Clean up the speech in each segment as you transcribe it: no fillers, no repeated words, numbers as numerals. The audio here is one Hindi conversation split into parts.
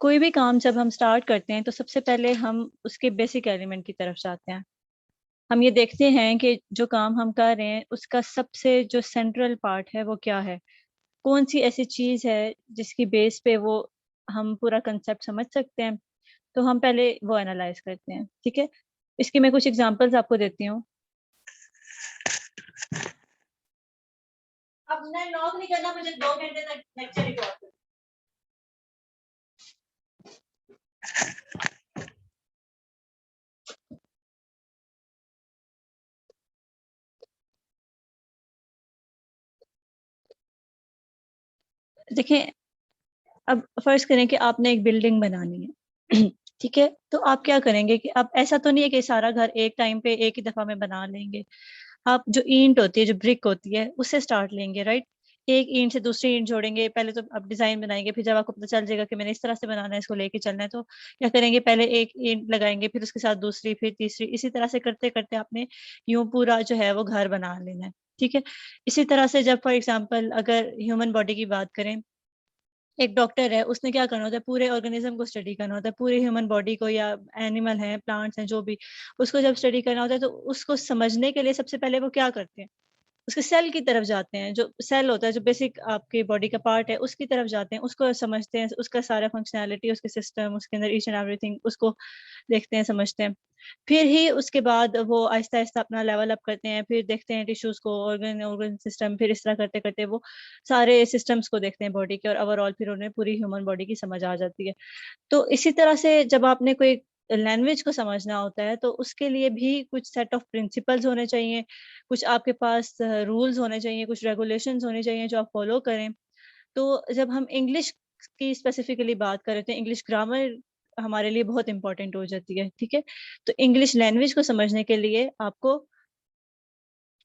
कोई भी काम जब हम स्टार्ट करते हैं तो सबसे पहले हम उसके बेसिक एलिमेंट की तरफ जाते हैं। हम ये देखते हैं कि जो काम हम कर रहे हैं उसका सबसे जो सेंट्रल पार्ट है वो क्या है? कौन सी ऐसी चीज़ है जिसकी बेस पे वो हम पूरा कंसेप्ट समझ सकते हैं? तो हम पहले वो एनालाइज़ करते हैं, ठीक है? इसकी मैं कुछ एग्ज़ाम्पल्स आपको देती हूँ। अब नहीं लॉक नहीं करना, मुझे 2 घंटे तक लेक्चर रिकॉर्ड करना। देखिए, अब फ़र्ज़ करें कि आपने एक बिल्डिंग बनानी है, ठीक है? तो आप क्या करेंगे कि आप ऐसा तो नहीं है कि सारा घर एक टाइम पे एक ही दफ़ा में बना लेंगे। आप जो ईंट होती है, जो ब्रिक होती है, उससे स्टार्ट लेंगे, राइट? एक ईंट से दूसरी ईंट जोड़ेंगे, पहले तो आप डिज़ाइन बनाएँगे, फिर जब आपको पता चल जाएगा कि मैंने इस तरह से बनाना है, इसको लेके चलना है, तो क्या करेंगे, पहले एक ईंट लगाएँगे, फिर उसके साथ दूसरी, फिर तीसरी, इसी तरह से करते-करते आपने यूँ पूरा जो है वो घर बना लेना है, ठीक है? इसी तरह से जब फॉर एग्ज़ाम्पल अगर ह्यूमन बॉडी की बात करें, एक डॉक्टर है, उसने क्या करना होता है, पूरे ऑर्गेनिज़्म को स्टडी करना होता है, पूरे ह्यूमन बॉडी को या एनिमल हैं, प्लांट्स हैं, जो भी, उसको जब स्टडी करना होता है, तो उसको समझने के लिए सबसे पहले वो क्या करते हैं, उसके सेल की तरफ जाते हैं, जो सेल होता है, जो बेसिक आपकी बॉडी का पार्ट है, उसकी तरफ जाते हैं, उसको समझते हैं, उसका सारा फंक्शनैलिटी, उसके सिस्टम, उसके अंदर ईच एंड एवरीथिंग, उसको देखते हैं, समझते हैं। फिर ही उसके बाद वो आहिस्ता-आहिस्ता अपना लेवल अप करते हैं, फिर देखते हैं टिश्यूज़ को, ऑर्गन ऑर्गन सिस्टम, फिर इस तरह करते-करते वो सारे सिस्टम्स को देखते हैं बॉडी के, और ओवरऑल फिर उन्हें पूरी ह्यूमन बॉडी की समझ आ जाती है। तो इसी तरह से जब आपने कोई लैंग्वेज को समझना होता है, तो उसके लिए भी कुछ सेट ऑफ प्रिंसिपल्स होने चाहिए, कुछ आपके पास रूल्स होने चाहिए, कुछ रेगुलेशंस होने चाहिए जो आप फॉलो करें। तो जब हम इंग्लिश की स्पेसिफिकली बात कर रहे थे, इंग्लिश ग्रामर हमारे लिए बहुत इंपॉर्टेंट हो जाती है, ठीक है? तो इंग्लिश लैंग्वेज को समझने के लिए आपको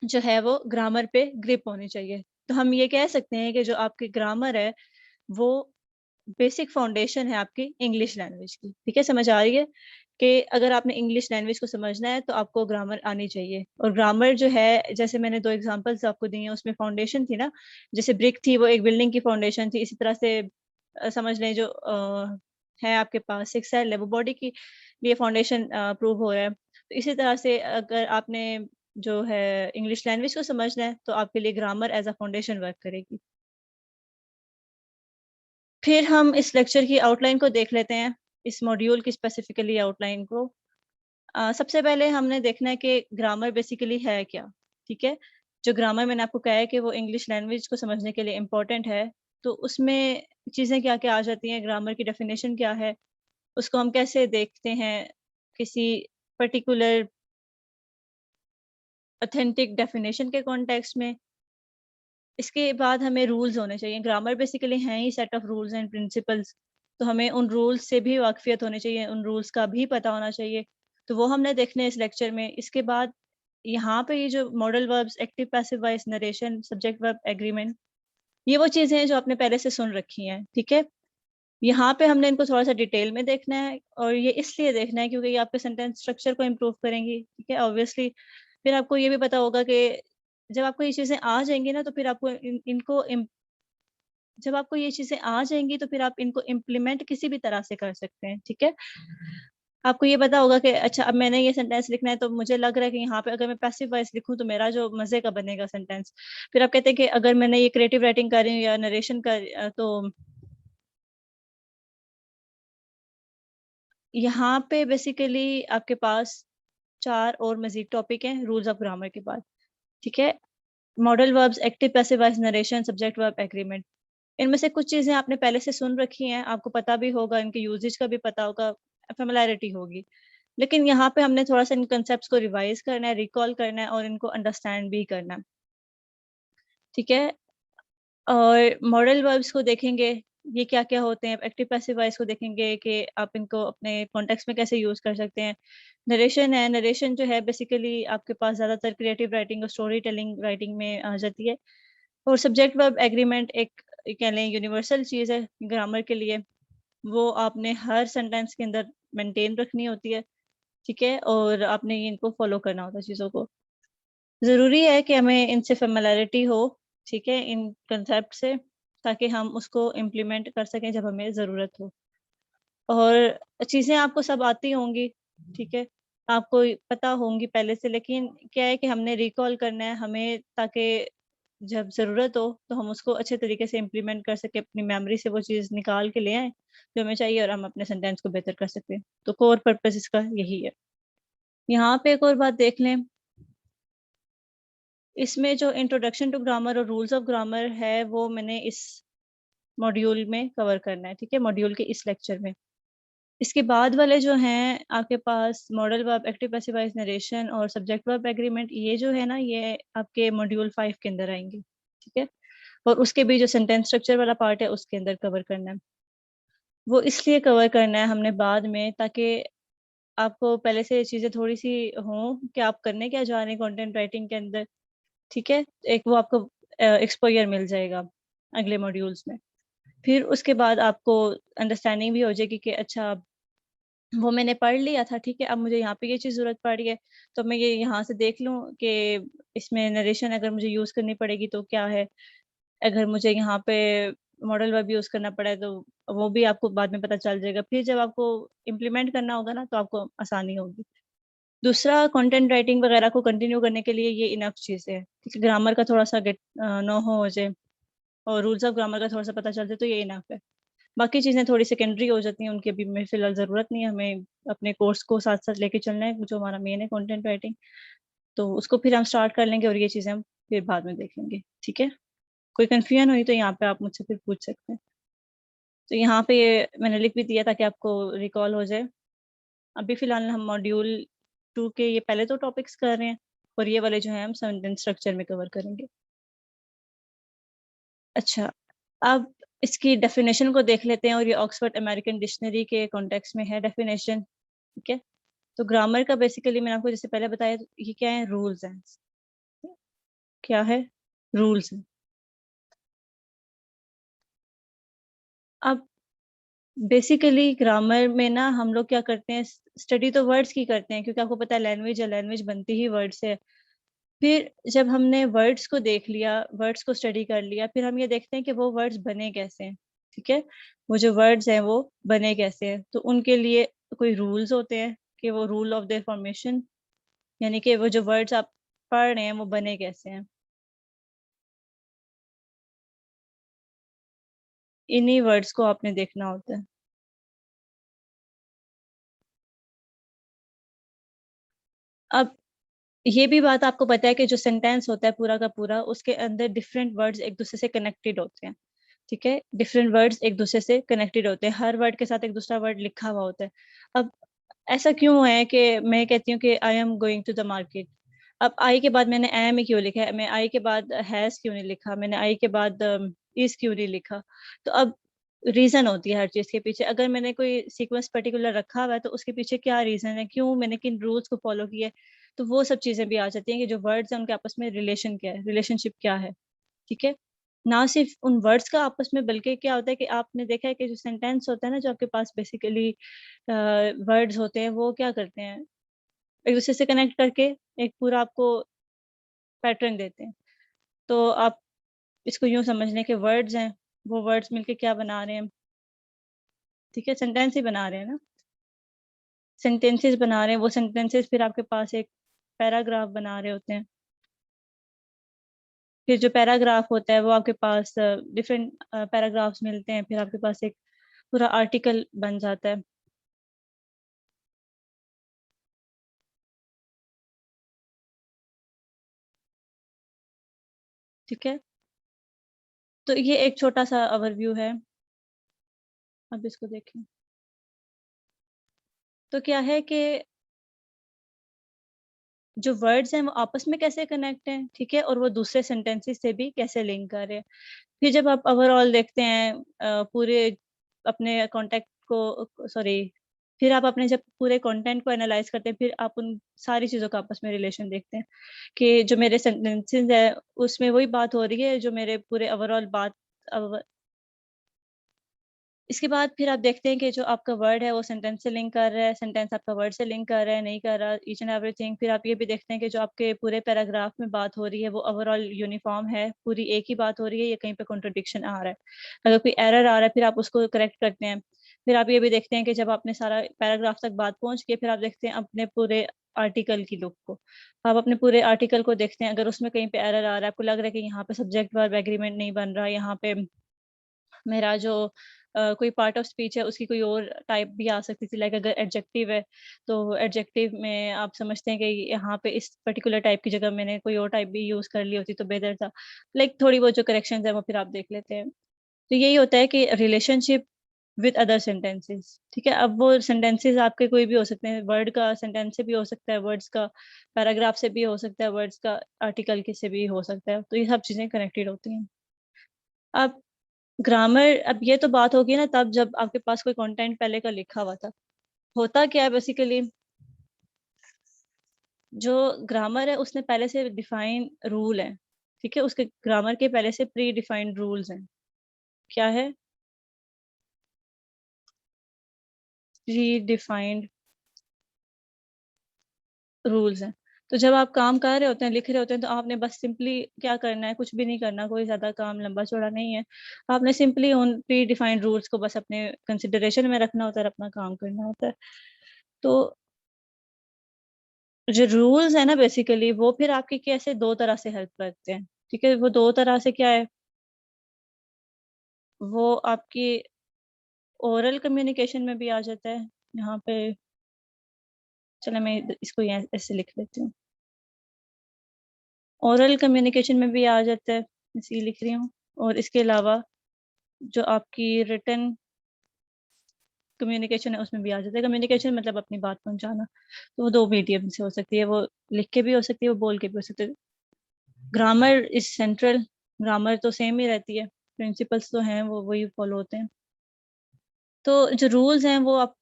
जो है वो ग्रामर पे ग्रिप होनी चाहिए। तो हम ये कह सकते हैं कि जो आपकी ग्रामर है, वो बेसिक फाउंडेशन है आपकी इंग्लिश लैंग्वेज की, ठीक है? समझ आ रही है कि अगर आपने इंग्लिश लैंग्वेज को समझना है तो आपको ग्रामर आनी चाहिए, और ग्रामर जो है, जैसे मैंने 2 एग्ज़ाम्पल्स आपको दिए हैं, उसमें फाउंडेशन थी ना, जैसे ब्रिक थी वो एक बिल्डिंग की फाउंडेशन थी, इसी तरह से समझ लें जो है आपके पास एक सेल है, वो बॉडी की लिए फाउंडेशन प्रूव हो रहा है। तो इसी तरह से अगर आपने जो है इंग्लिश लैंग्वेज को समझना है, तो आपके लिए grammar as a foundation work करेगी। फिर हम इस लेक्चर की आउटलाइन को देख लेते हैं, इस मॉड्यूल की स्पेसिफिकली आउटलाइन को। सबसे पहले हमने देखना है कि ग्रामर बेसिकली है क्या, ठीक है? जो ग्रामर मैंने आपको कहा है कि वो इंग्लिश लैंग्वेज को समझने के लिए इम्पोर्टेंट है, तो उसमें चीज़ें क्या-क्या आ जाती हैं, ग्रामर की डेफिनिशन क्या है, उसको हम कैसे देखते हैं किसी पर्टिकुलर ऑथेंटिक डेफिनिशन के कॉन्टेक्स्ट में। इसके बाद हमें रूल्स होने चाहिए। ग्रामर बेसिकली हैं ही set of rules and principles, तो हमें उन रूल्स से भी वाक़फ़ियत होनी चाहिए, उन रूल्स का भी पता होना चाहिए। तो वो हमने देखने हैं इस लेक्चर में। इसके बाद यहाँ पे ये जो modal verbs, active, passive voice, narration, subject verb, agreement, ये वो चीज़ें हैं जो आपने पहले से सुन रखी हैं, ठीक है? यहाँ पे हमने इनको थोड़ा-सा डिटेल में देखना है, और ये इसलिए देखना है क्योंकि ये आपके सेंटेंस स्ट्रक्चर को इम्प्रूव करेंगी, ठीक है? ऑब्वियसली फिर आपको ये भी पता होगा कि जब आपको ये चीज़ें आ जाएँगी ना, तो फिर आपको इनको जब आपको ये चीज़ें आ जाएँगी, तो फिर आप इनको इम्प्लीमेंट किसी भी तरह से कर सकते हैं, ठीक है? आपको ये पता होगा कि अच्छा, अब मैंने ये सेंटेंस लिखना है, तो मुझे लग रहा है कि यहाँ पे अगर मैं पैसिव वॉइस लिखूँ तो मेरा जो मज़े का बनेगा सेंटेंस। फिर आप कहते हैं कि अगर मैंने ये क्रिएटिव राइटिंग कर रही हूँ या नरेशन तो यहाँ पे बेसिकली आपके पास 4 और मज़ीद टॉपिक हैं रूल्स ऑफ ग्रामर के बाद, ठीक है? Modal verbs, active, passive voice, narration, subject verb, agreement. इनमें से कुछ चीज़ें आपने पहले से सुन रखी हैं, आपको पता भी होगा, इनके यूसेज का भी पता होगा, फ़ैमिलियरिटी होगी। लेकिन यहाँ पे हमने थोड़ा-सा इन कांसेप्ट्स को रिवाइज़ करना है, रिकॉल करना है, और इनको अंडरस्टैंड भी करना है, ठीक है? और मॉडल वर्ब्स को देखेंगे, ये क्या-क्या होते हैं, एक्टिव पैसिव वॉइस को देखेंगे कि आप इनको अपने कॉन्टेक्स्ट में कैसे यूज़ कर सकते हैं। नरेशन है, नरेशन जो है बेसिकली आपके पास ज़्यादातर क्रिएटिव राइटिंग और स्टोरी टेलिंग राइटिंग में आ जाती है। और सब्जेक्ट वर्ब एग्रीमेंट एक कह लें यूनिवर्सल चीज़ है ग्रामर के लिए, वो आपने हर सेंटेंस के अंदर मेंटेन रखनी होती है, ठीक है? और आपने ये इनको फॉलो करना होता है चीज़ों को। ज़रूरी है कि हमें इनसे फ़ैमिलियरिटी हो, ठीक है? इन कांसेप्ट से, ताकि हम उसको इम्प्लीमेंट कर सकें जब हमें ज़रूरत हो। और चीज़ें आपको सब आती होंगी, ठीक है? आपको पता होंगी पहले से, लेकिन क्या है कि हमने रिकॉल करना है हमें, ताकि जब ज़रूरत हो तो हम उसको अच्छे तरीके से इम्प्लीमेंट कर सकें, अपनी मेमोरी से वो चीज़ निकाल के ले आएँ जो हमें चाहिए, और हम अपने सेंटेंस को बेहतर कर सकें। तो कोर पर्पस इसका यही है। यहाँ पे एक और बात देख लें, इसमें जो इंट्रोडक्शन टू ग्रामर और रूल्स ऑफ ग्रामर है, वो मैंने इस मॉड्यूल में कवर करना है, ठीक है? मॉड्यूल के इस लेक्चर में। इसके बाद वाले जो हैं आपके पास modal verb, active passive voice narration और सब्जेक्ट वर्ब एग्रीमेंट, ये जो है ना, ये आपके मॉड्यूल 5 के अंदर आएँगे, ठीक है? और उसके भी जो सेंटेंस स्ट्रक्चर वाला पार्ट है, उसके अंदर कवर करना है। वो इसलिए कवर करना है हमने बाद में, ताकि आपको पहले से ये चीज़ें थोड़ी-सी हों कि आप करने क्या जा रहे हैं कंटेंट राइटिंग के अंदर, ठीक है? एक वो आपको एक्सपोज़र मिल जाएगा अगले मॉड्यूल्स में। फिर उसके बाद आपको अंडरस्टैंडिंग भी हो जाएगी कि अच्छा, वो मैंने पढ़ लिया था, ठीक है, अब मुझे यहाँ पे ये चीज़ ज़रूरत पड़ रही है, तो मैं ये यहाँ से देख लूँ कि इसमें नरेशन अगर मुझे यूज़ करनी पड़ेगी तो क्या है? अगर मुझे यहाँ पे मॉडल वर्ब यूज़ करना पड़ा है, तो वो भी आपको बाद में पता चल जाएगा। फिर जब आपको इम्प्लीमेंट करना होगा ना, तो आपको आसानी होगी। दूसरा, कंटेंट राइटिंग वगैरह को कंटिन्यू करने के लिए ये इनफ चीज़ है, ठीक है? ग्रामर का थोड़ा-सा नो हो जाए और रूल्स ऑफ ग्रामर का थोड़ा-सा पता चल जाए, तो ये इनफ है। बाकी चीज़ें थोड़ी सेकेंडरी हो जाती हैं, उनकी अभी में फ़िलहाल ज़रूरत नहीं है, हमें अपने कोर्स को साथ-साथ लेके चलना है, जो हमारा मेन है कंटेंट राइटिंग, तो उसको फिर हम स्टार्ट कर लेंगे और ये चीज़ें हम फिर बाद में देख लेंगे, ठीक है? कोई कन्फ्यूजन हुई तो यहाँ पे आप मुझसे फिर पूछ सकते हैं। तो यहाँ पे ये मैंने लिख भी दिया ताकि आपको रिकॉल हो जाए। अभी फ़िलहाल हम मॉड्यूल 2 के ये पहले 2 टॉपिक्स कर रहे हैं और ये वाले जो हैं हम सेंटेंस स्ट्रक्चर में कवर करेंगे। अच्छा, अब इसकी डेफ़िनेशन को देख लेते हैं और ये ऑक्सफोर्ड अमेरिकन डिक्शनरी के कॉन्टेक्स्ट में है डेफ़िनेशन, ठीक है? तो ग्रामर का बेसिकली मैंने आपको जैसे पहले बताया, तो ये क्या है? रूल्स हैं। क्या है? रूल्स हैं। अब बेसिकली ग्रामर में ना हम लोग क्या करते हैं, स्टडी तो वर्ड्स की करते हैं, क्योंकि आपको पता है लैंग्वेज है, लैंग्वेज बनती ही वर्ड से है। फिर जब हमने वर्ड्स को देख लिया, वर्ड्स को स्टडी कर लिया, फिर हम ये देखते हैं कि वो वर्ड्स बने कैसे हैं, ठीक है? वो जो वर्ड्स हैं वो बने कैसे हैं? तो उनके लिए कोई रूल्स होते हैं कि वो रूल ऑफ देयर फॉर्मेशन, यानी कि वो जो वर्ड्स आप पढ़ रहे हैं वो बने कैसे हैं? इन्हीं वर्ड्स को आपने देखना होता है। अब ये भी बात आपको पता है कि जो सेंटेंस होता है पूरा का पूरा, उसके अंदर डिफरेंट वर्ड्स एक-दूसरे से कनेक्टेड होते हैं, ठीक है? डिफरेंट वर्ड्स एक-दूसरे से कनेक्टेड होते हैं, हर वर्ड के साथ एक दूसरा वर्ड लिखा हुआ होता है। अब ऐसा क्यों है कि मैं कहती हूँ कि I am going to the market, अब आई के बाद मैंने एम ही क्यों लिखा है? मैं आई के बाद हैज़ क्यों नहीं लिखा? मैंने आई के बाद इज़ क्यों नहीं लिखा? तो अब रीज़न होती है हर चीज़ के पीछे। अगर मैंने कोई सीक्वेंस पर्टिकुलर रखा हुआ है, तो उसके पीछे क्या रीज़न है? क्यों मैंने किन रूल्स को फ़ॉलो किया है? तो वो सब चीज़ें भी आ जाती हैं कि जो वर्ड्स हैं उनके आपस में रिलेशन क्या है, रिलेशनशिप क्या है, ठीक है? ना सिर्फ़ उन वर्ड्स का आपस में, बल्कि क्या होता है कि आपने देखा है कि जो सेंटेंस होता है ना, जो आपके पास बेसिकली वर्ड्स होते हैं, वो क्या करते हैं, एक-दूसरे से कनेक्ट करके एक पूरा आपको पैटर्न देते हैं। तो आप इसको यूँ समझ लें कि वर्ड्स हैं, वो वर्ड्स मिलके क्या बना रहे हैं, ठीक है? सेंटेंस ही बना रहे हैं ना, सेंटेंसेस बना रहे हैं, वो सेंटेंसेस फिर आपके पास एक पैराग्राफ बना रहे होते हैं। फिर जो पैराग्राफ होता है वो आपके पास डिफरेंट पैराग्राफ्स मिलते हैं, फिर आपके पास एक पूरा आर्टिकल बन जाता है, ठीक है? तो ये एक छोटा-सा ओवरव्यू है, अब इसको देखें। तो क्या है कि जो वर्ड्स हैं वो आपस में कैसे कनेक्ट हैं, ठीक है? और वो दूसरे सेंटेंसेस से भी कैसे लिंक कर रहे हैं। फिर जब आप ओवरऑल देखते हैं पूरे अपने कॉन्टेक्ट को, सॉरी, फिर आप अपने जब पूरे कंटेंट को एनालाइज़ करते हैं, फिर आप उन सारी चीज़ों का आपस में रिलेशन देखते हैं, कि जो मेरे सेंटेंसेस हैं, उसमें वही बात हो रही है जो मेरे पूरे ओवरऑल बात अव इसके बाद फिर आप देखते हैं कि जो आपका वर्ड है वो सेंटेंस से लिंक कर रहा है, सेंटेंस आपका वर्ड से लिंक कर रहा है, नहीं कर रहा, ईच एंड एवरीथिंग। फिर आप ये भी देखते हैं कि जो आपके पूरे पैराग्राफ में बात हो रही है वो ओवरऑल यूनिफ़ॉर्म है, पूरी एक ही बात हो रही है या कहीं पे कॉन्ट्रडिक्शन आ रहा है। अगर कोई एरर आ रहा है फिर आप उसको करेक्ट करते हैं। फिर आप ये भी देखते हैं कि जब आपने सारा पैराग्राफ तक बात पहुंच के, फिर आप देखते हैं अपने पूरे आर्टिकल की लुक को। आप अपने पूरे आर्टिकल को देखते हैं, अगर उसमें कहीं पे एरर आ रहा है, आपको लग रहा है कि यहाँ पे सब्जेक्ट वर्ब एग्रीमेंट नहीं बन रहा, यहाँ पे मेरा जो कोई पार्ट ऑफ स्पीच है उसकी कोई और टाइप भी आ सकती थी, लाइक अगर एडजेक्टिव है तो एडजेक्टिव में आप समझते हैं कि यहाँ पे इस पर्टिकुलर टाइप की जगह मैंने कोई और टाइप भी यूज कर ली होती तो बेहतर था। लाइक थोड़ी बहुत जो करेक्शन है वो फिर आप देख लेते हैं। तो यही होता है कि रिलेशनशिप विद अदर सेंटेंसेस, ठीक है। अब वो सेंटेंसेस आपके कोई भी हो सकते हैं, वर्ड का सेंटेंस से भी हो सकता है, वर्ड्स का पैराग्राफ से भी हो सकता है, वर्ड्स का आर्टिकल के से भी हो सकता है, तो ये सब चीजें कनेक्टेड होती हैं। अब ग्रामर, अब ये तो बात होगी ना तब जब आपके पास कोई कंटेंट पहले का लिखा हुआ था। होता क्या है बेसिकली, जो ग्रामर है उसने पहले से डिफाइन रूल है, ठीक है, उसके ग्रामर के पहले से प्री डिफाइंड रूल्स हैं। क्या है? प्री डिफाइंड रूल्स हैं। तो जब आप काम कर रहे होते हैं, लिख रहे होते हैं, तो आपने बस सिंपली क्या करना है, कुछ भी नहीं करना, कोई ज्यादा काम लंबा चौड़ा नहीं है। आपने सिंपली उन प्री डिफाइंड रूल्स को बस अपने कंसिडरेशन में रखना होता है और अपना काम करना होता है। तो जो रूल्स है ना बेसिकली, वो फिर आपकी कैसे दो तरह से हेल्प करते हैं, ठीक है। वो दो तरह से क्या है, वो आपकी ओरल कम्युनिकेशन में भी आ जाता है यहाँ पे। चलो मैं इसको यहाँ ऐसे लिख लेती हूँ, ओरल कम्युनिकेशन में भी आ जाता है, इसी लिख रही हूँ। और इसके अलावा जो आपकी रिटन कम्युनिकेशन है उसमें भी आ जाता है। कम्युनिकेशन मतलब अपनी बात पहुंचाना, तो वो दो मीडियम से हो सकती है, वो लिख के भी हो सकती है, वो बोल के भी हो सकती है। ग्रामर इज सेंट्रल, ग्रामर तो सेम ही रहती है, प्रिंसिपल्स तो हैं वो वही फॉलो होते हैं। तो जो रूल्स हैं वो आप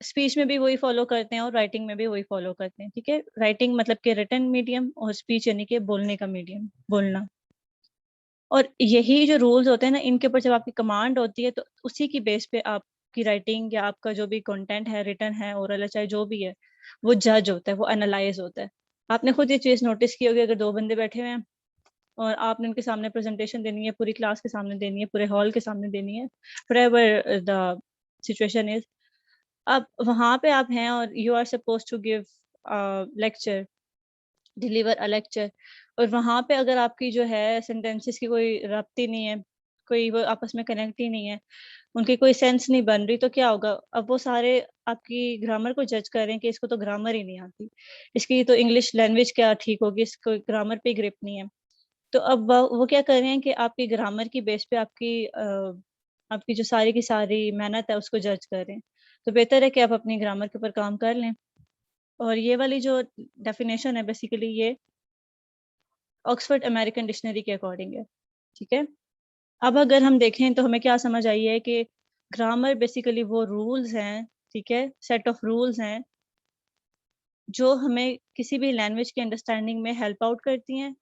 स्पीच में भी वही फॉलो करते हैं और राइटिंग में भी वही फॉलो करते हैं, ठीक है। राइटिंग मतलब कि रिटन मीडियम, और स्पीच यानी कि बोलने का मीडियम, बोलना। और यही जो रूल्स होते हैं ना, इनके ऊपर जब आपकी कमांड होती है तो उसी की बेस पे आपकी राइटिंग या आपका जो भी कंटेंट है, रिटन है, ओरल है, चाहे जो भी है, वो जज होता है, वो एनालाइज होता है। आपने खुद ये चीज नोटिस की होगी, अगर दो बंदे बैठे हुए हैं और आपने उनके सामने प्रेजेंटेशन देनी है, पूरी क्लास के सामने देनी है, पूरे हॉल के सामने देनी है, व्हाटएवर द सिचुएशन इज, अब वहां पे आप हैं और you are suppose to give lecture, deliver a lecture. और वहां पे अगर आपकी जो है सेंटेंसेस की कोई रब्त ही नहीं है, कोई वो आपस में कनेक्ट ही नहीं है, उनकी कोई सेंस नहीं बन रही, तो क्या होगा, अब वो सारे आपकी ग्रामर को जज कर रहे हैं कि इसको तो ग्रामर ही नहीं आती, इसकी तो इंग्लिश लैंग्वेज क्या ठीक होगी, इसको ग्रामर पे ग्रिप नहीं है। तो अब वो क्या कर रहे हैं कि आपकी ग्रामर की बेस पे आपकी जो सारी की सारी मेहनत है उसको जज कर रहे हैं। तो बेहतर है कि आप अपनी ग्रामर के ऊपर काम कर लें। और ये वाली जो डेफिनेशन है बेसिकली, ये ऑक्सफोर्ड अमेरिकन डिक्शनरी के अकॉर्डिंग है, ठीक है। अब अगर हम देखें तो हमें क्या समझ आई है कि ग्रामर बेसिकली वो रूल्स हैं, ठीक है, सेट ऑफ रूल्स हैं जो हमें किसी भी लैंग्वेज की अंडरस्टैंडिंग में हेल्प आउट करती हैं।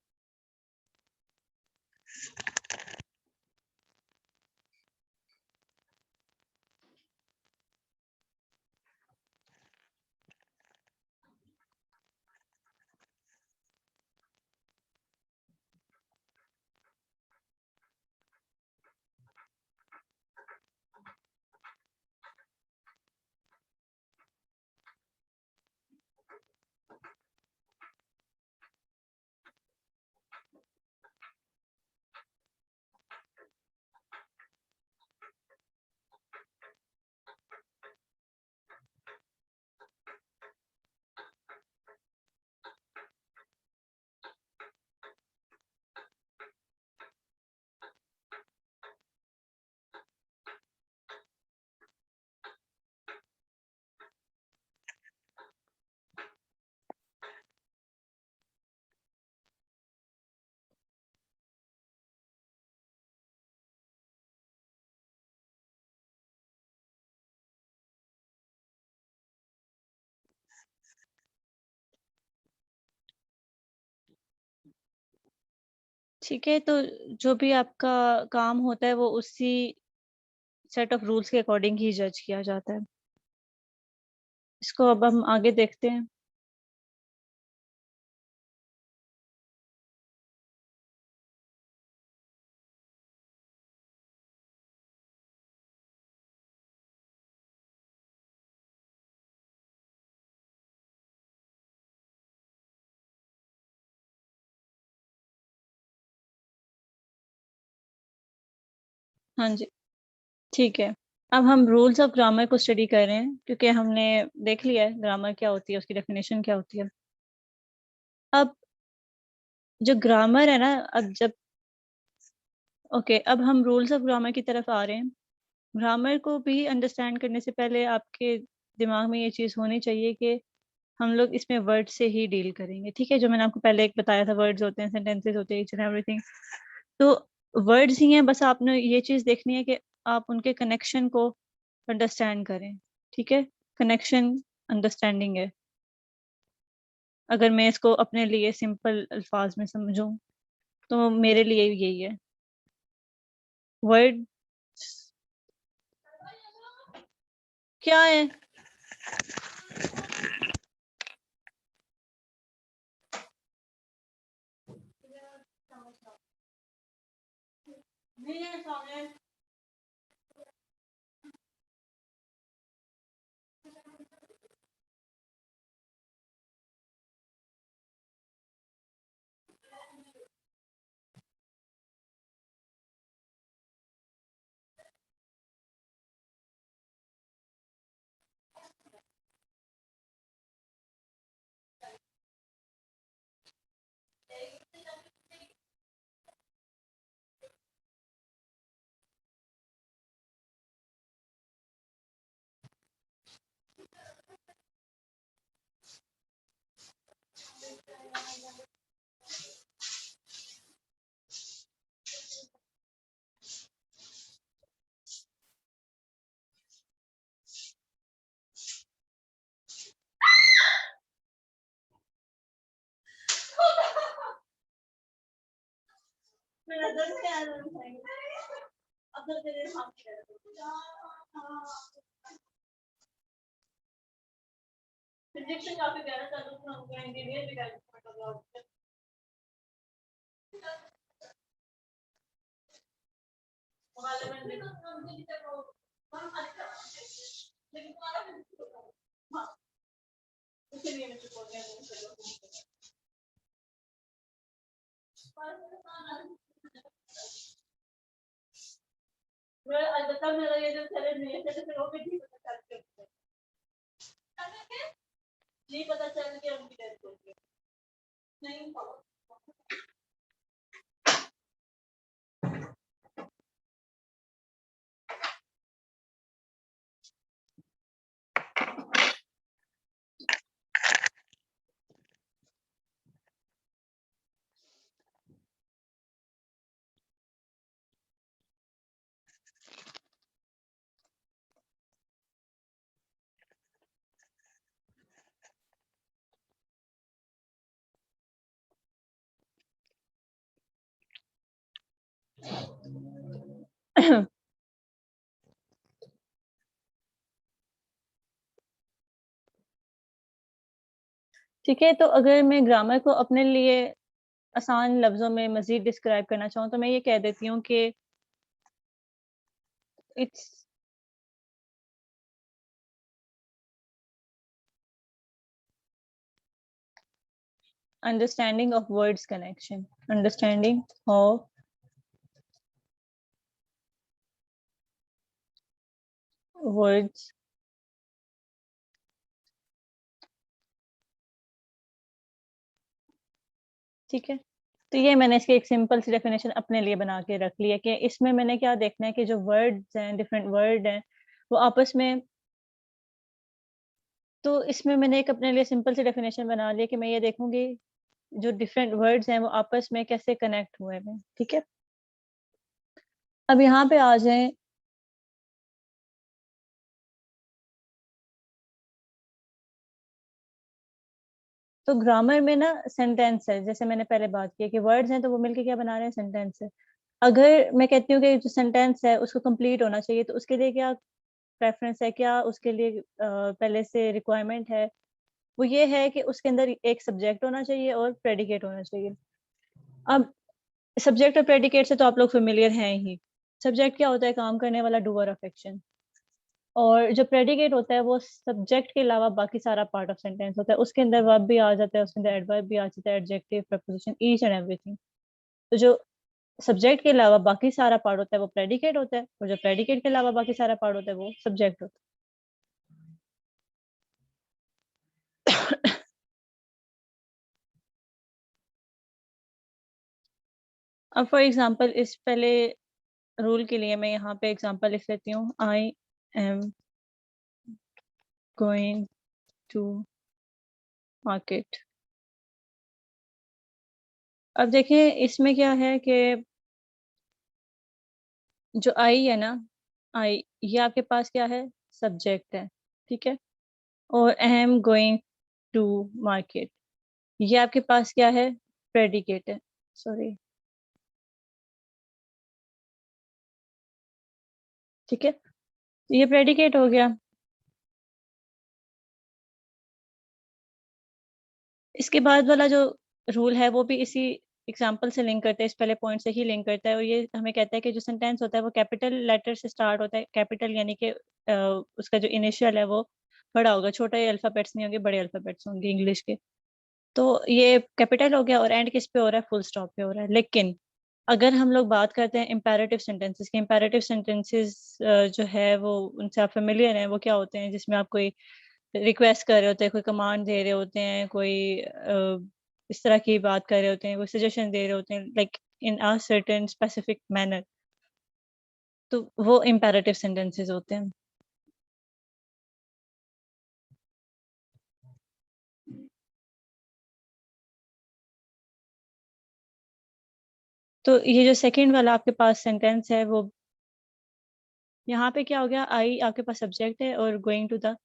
ठीक है, तो जो भी आपका काम होता है वो उसी सेट ऑफ रूल्स के अकॉर्डिंग ही जज किया जाता है। इसको अब हम आगे देखते हैं। हाँ जी, ठीक है। अब हम रूल्स ऑफ ग्रामर को स्टडी कर रहे हैं क्योंकि हमने देख लिया है ग्रामर क्या होती है, उसकी डेफिनेशन क्या होती है। अब जो ग्रामर है ना, अब जब ओके, अब हम रूल्स ऑफ ग्रामर की तरफ आ रहे हैं। ग्रामर को भी अंडरस्टैंड करने से पहले आपके दिमाग में ये चीज़ होनी चाहिए कि हम लोग इसमें वर्ड से ही डील करेंगे, ठीक है। जो मैंने आपको पहले एक बताया था, वर्ड्स होते हैं, सेंटेंसेस होते हैं, ईच एंड एवरीथिंग। तो वर्ड्स ही हैं, बस आपने ये चीज़ देखनी है कि आप उनके कनेक्शन को अंडरस्टैंड करें, ठीक है। कनेक्शन अंडरस्टैंडिंग है। अगर मैं इसको अपने लिए सिंपल अल्फाज में समझूं तो मेरे लिए यही है। वर्ड क्या है? मेरा दर्द क्या है? अब तो तेरे सामने प्रोजेक्शन काफी प्यारा था, तो हम इंजीनियर भी कर सकते हैं। नहीं पता चल के उनकी डेथ हो गई। नहीं ठीक है, तो अगर मैं ग्रामर को अपने लिए आसान लफ्जों में मजीद डिस्क्राइब करना चाहूँ तो मैं ये कह देती हूँ कि it's understanding of words connection, understanding of words. ठीक है, तो ये मैंने इसकी एक सिंपल सी डेफिनेशन अपने लिए बना के रख ली है कि इसमें मैंने क्या देखना है कि जो वर्ड्स हैं, डिफरेंट वर्ड हैं, वो आपस में, तो इसमें मैंने एक अपने लिए सिंपल सी डेफिनेशन बना ली है कि मैं ये देखूंगी जो डिफरेंट वर्ड्स हैं वो आपस में कैसे कनेक्ट हुए हैं, ठीक है। अब यहाँ पे आ जाए, तो ग्रामर में ना सेंटेंस है, जैसे मैंने पहले बात की कि वर्ड्स हैं तो वो मिलके क्या बना रहे हैं, सेंटेंस है। अगर मैं कहती हूँ कि जो सेंटेंस है उसको कंप्लीट होना चाहिए, तो उसके लिए क्या प्रेफरेंस है, क्या उसके लिए पहले से रिक्वायरमेंट है, वो ये है कि उसके अंदर एक सब्जेक्ट होना चाहिए और प्रेडिकेट होना चाहिए। अब सब्जेक्ट और प्रेडिकेट से तो आप लोग फेमिलियर हैं ही। सब्जेक्ट क्या होता है, काम करने वाला, डूअर ऑफ एक्शन। और जो प्रेडिकेट होता है वो सब्जेक्ट के अलावा बाकी सारा पार्ट ऑफ सेंटेंस होता है, उसके अंदर वर्ब भी आ जाता है, उसके अंदर एडवर्ब भी आ जाता है, adjective, preposition, each and everything. तो जो सब्जेक्ट के अलावा बाकी सारा पार्ट होता है वो प्रेडिकेट होता है, और जो प्रेडिकेट के अलावा बाकी सारा पार्ट होता है वो सब्जेक्ट होता है। अब फॉर एग्जांपल इस पहले रूल के लिए मैं यहाँ पे एग्जांपल लिख लेती हूँ, I am going to market. अब देखिए इसमें क्या है कि जो आई है ना, आई ये आपके पास क्या है, सब्जेक्ट है, ठीक है। और एम गोइंग टू मार्केट ये आपके पास क्या है, प्रेडिकेट है, सॉरी, ठीक है, ये प्रेडिकेट हो गया। इसके बाद वाला जो रूल है वो भी इसी एग्जाम्पल से लिंक करता है, इस पहले पॉइंट से ही लिंक करता है, और ये हमें कहता है कि जो सेंटेंस होता है वो कैपिटल लेटर से स्टार्ट होता है। कैपिटल यानी कि उसका जो इनिशियल है वो बड़ा होगा, छोटे अल्फाबेट्स नहीं होंगे, बड़े अल्फाबेट्स होंगे इंग्लिश के। तो ये कैपिटल हो गया, और एंड किस पे हो रहा है, फुल स्टॉप पे हो रहा है। लेकिन अगर हम लोग बात करते हैं इम्पेरेटिव सेंटेंसेस की, इम्पेरेटिव सेंटेंसेस जो है वो उनसे आप फेमिलियर हैं, वो क्या होते हैं जिसमें आप कोई रिक्वेस्ट कर रहे होते हैं, कोई कमांड दे रहे होते हैं, कोई इस तरह की बात कर रहे होते हैं, कोई सजेशन दे रहे होते हैं, like in a certain specific manner, तो वो इम्पेरेटिव सेंटेंसेस होते हैं। तो ये जो सेकंड वाला आपके पास सेंटेंस है वो, यहाँ पे क्या हो गया, आई आपके पास सब्जेक्ट है और गोइंग टू द,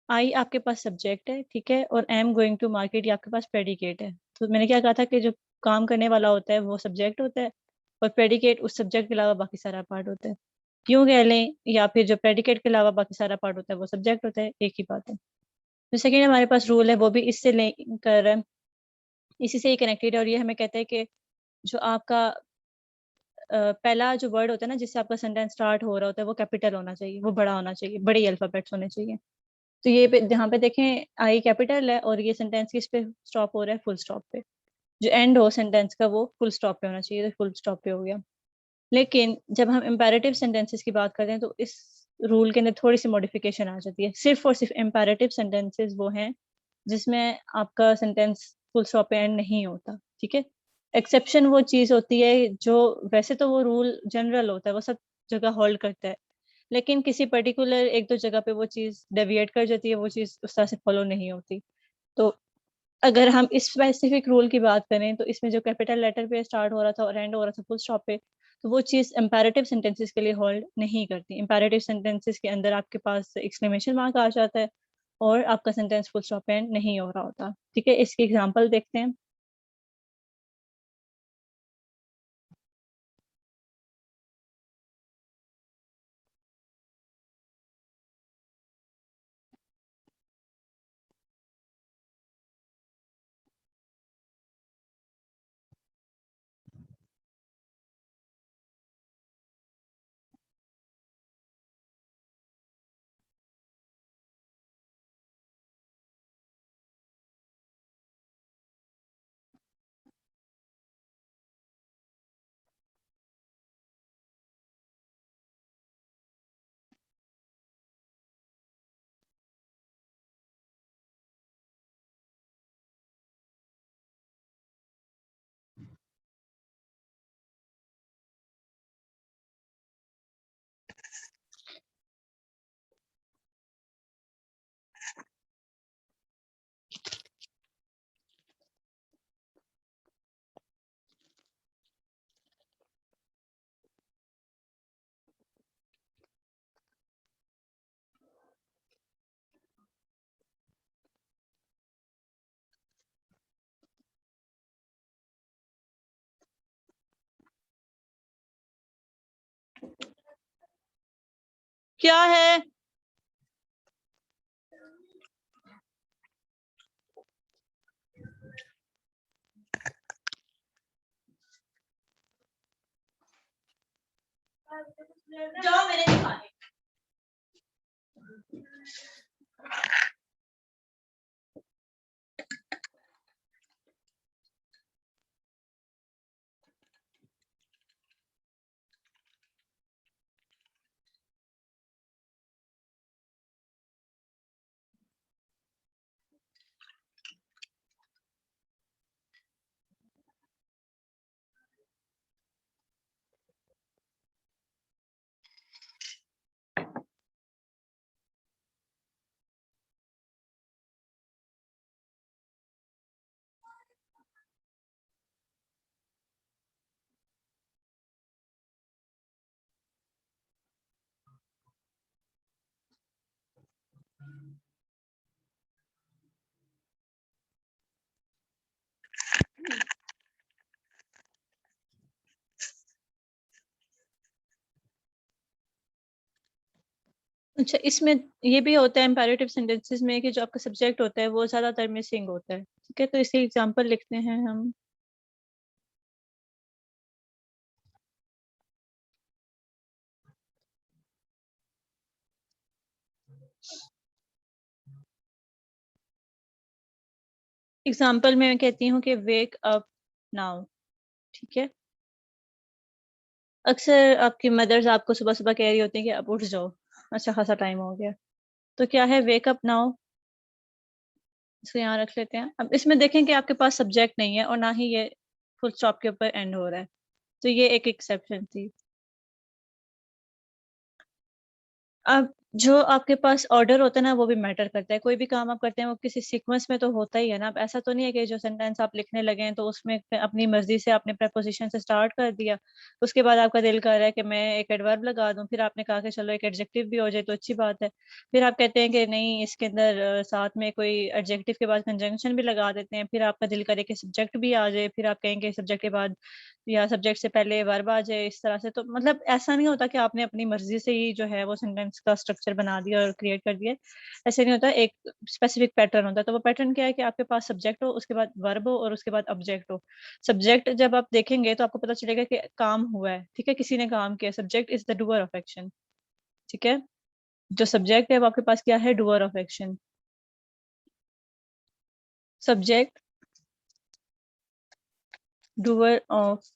आई आपके पास सब्जेक्ट है, ठीक है, और एम गोइंग टू मार्केट ये आपके पास प्रेडिकेट है। तो मैंने क्या कहा था कि जो काम करने वाला होता है वो सब्जेक्ट होता है, और प्रेडिकेट उस सब्जेक्ट के अलावा बाकी सारा पार्ट होता है, क्यों कह लें, या फिर जो प्रेडिकेट के अलावा बाकी सारा पार्ट होता है वो सब्जेक्ट होता है, एक ही बात है। तो सेकेंड हमारे पास रूल है वो भी इससे लिंक कर रहा है, इसी से ही कनेक्टेड है, और ये हमें कहता है कि जो आपका पहला जो वर्ड होता है ना जिससे आपका सेंटेंस स्टार्ट हो रहा होता है वो कैपिटल होना चाहिए, वो बड़ा होना चाहिए, बड़े अल्फाबेट्स होने चाहिए। तो ये यहाँ पे देखें आई कैपिटल है, और ये सेंटेंस किस पे स्टॉप हो रहा है, फुल स्टॉप पे। जो एंड हो सेंटेंस का वो फुल स्टॉप पे होना चाहिए, तो फुल स्टॉप पे हो गया। लेकिन जब हम इम्पेरेटिव सेंटेंसेस की बात करते हैं तो इस रूल के अंदर थोड़ी सी मॉडिफिकेशन आ जाती है। सिर्फ और सिर्फ इम्पेरेटिव सेंटेंसेस वो हैं जिसमें आपका सेंटेंस फुल स्टॉप पे एंड नहीं होता, ठीक है। एक्सेप्शन वो चीज़ होती है जो, वैसे तो वो रूल जनरल होता है, वो सब जगह होल्ड करता है, लेकिन किसी पर्टिकुलर एक दो जगह पे वो चीज़ डेविएट कर जाती है, वो चीज़ उस तरह से फॉलो नहीं होती। तो अगर हम इस स्पेसिफिक रूल की बात करें तो इसमें जो कैपिटल लेटर पे स्टार्ट हो रहा था और एंड हो रहा था फुल स्टॉप पे, तो वो चीज़ इम्पेरेटिव सेंटेंसेस के लिए होल्ड नहीं करती। इम्पेरेटिव सेंटेंसेस के अंदर आपके पास एक्सक्लेमेशन मार्क आ जाता है, और आपका सेंटेंस फुल स्टॉप पे एंड नहीं हो रहा होता, ठीक है। इसकी एग्जांपल देखते हैं। क्या है, जाओ मैंने निकाली। अच्छा, इसमें ये भी होता है इम्पेरेटिव सेंटेंसेस में कि जो आपका सब्जेक्ट होता है वो ज्यादातर मिसिंग होता है, ठीक है। तो इसके एग्जांपल लिखते हैं हम। एग्जांपल में मैं कहती हूँ कि वेक अप नाउ, ठीक है। अक्सर आपकी मदर्स आपको सुबह सुबह कह रही होती हैं कि अब उठ जाओ, अच्छा खासा टाइम हो गया। तो क्या है वेक अप नाउ, इसको यहाँ रख लेते हैं। अब इसमें देखें कि आपके पास सब्जेक्ट नहीं है और ना ही ये फुल स्टॉप के ऊपर एंड हो रहा है, तो ये एक एक्सेप्शन थी। अब जो आपके पास ऑर्डर होता है ना वो भी मैटर करता है। कोई भी काम आप करते हैं वो किसी सीक्वेंस में तो होता ही है ना। अब ऐसा तो नहीं है कि जो सेंटेंस आप लिखने लगे हैं तो उसमें अपनी मर्जी से आपने प्रेपोजिशन से स्टार्ट कर दिया, उसके बाद आपका दिल कर रहा है कि मैं एक एडवर्ब लगा दूं, फिर आपने कहा कि चलो एक एडजेक्टिव भी हो जाए तो अच्छी बात है। फिर आप कहते हैं कि नहीं, इसके अंदर साथ में कोई एडजेक्टिव के बाद कंजंक्शन भी लगा देते हैं, फिर आपका दिल करे कि सब्जेक्ट भी आ जाए, फिर आप कहेंगे सब्जेक्ट के बाद या सब्जेक्ट से पहले वर्ब आ जाए, इस तरह से। तो मतलब ऐसा नहीं होता कि आपने अपनी मर्जी से ही जो है वो सेंटेंस का स्ट्रक्चर बना दिया और क्रिएट कर दिया। ऐसे नहीं होता, एक स्पेसिफिक पैटर्न होता है। तो वो पैटर्न क्या है कि आपके पास सब्जेक्ट हो, उसके बाद वर्ब हो और उसके बाद ऑब्जेक्ट हो। सब्जेक्ट जब आप देखेंगे तो आपको पता चलेगा कि काम हुआ है, ठीक है, किसी ने काम किया। Subject is the doer of action, ठीक है। जो सब्जेक्ट है वो आपके पास क्या है, doer of action. Subject doer of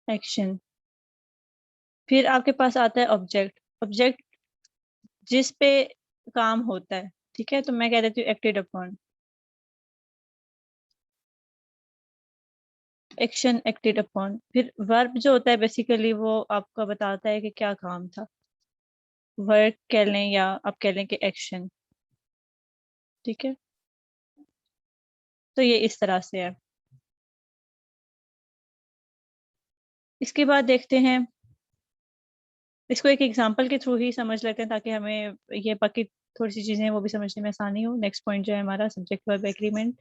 action. फिर आपके पास आता है ऑब्जेक्ट। ऑब्जेक्ट जिस पे काम होता है, ठीक है। तो मैं कह देती हूँ acted upon, action acted upon. फिर वर्ब जो होता है बेसिकली वो आपको बताता है कि क्या काम था। वर्क कह लें या आप कह लें कि एक्शन, ठीक है। तो ये इस तरह से है। इसके बाद देखते हैं, इसको एक एग्जांपल के थ्रू ही समझ लेते हैं ताकि हमें ये बाकी थोड़ी सी चीजें वो भी समझने में आसानी हो। नेक्स्ट पॉइंट जो है हमारा सब्जेक्ट वर्ब एग्रीमेंट।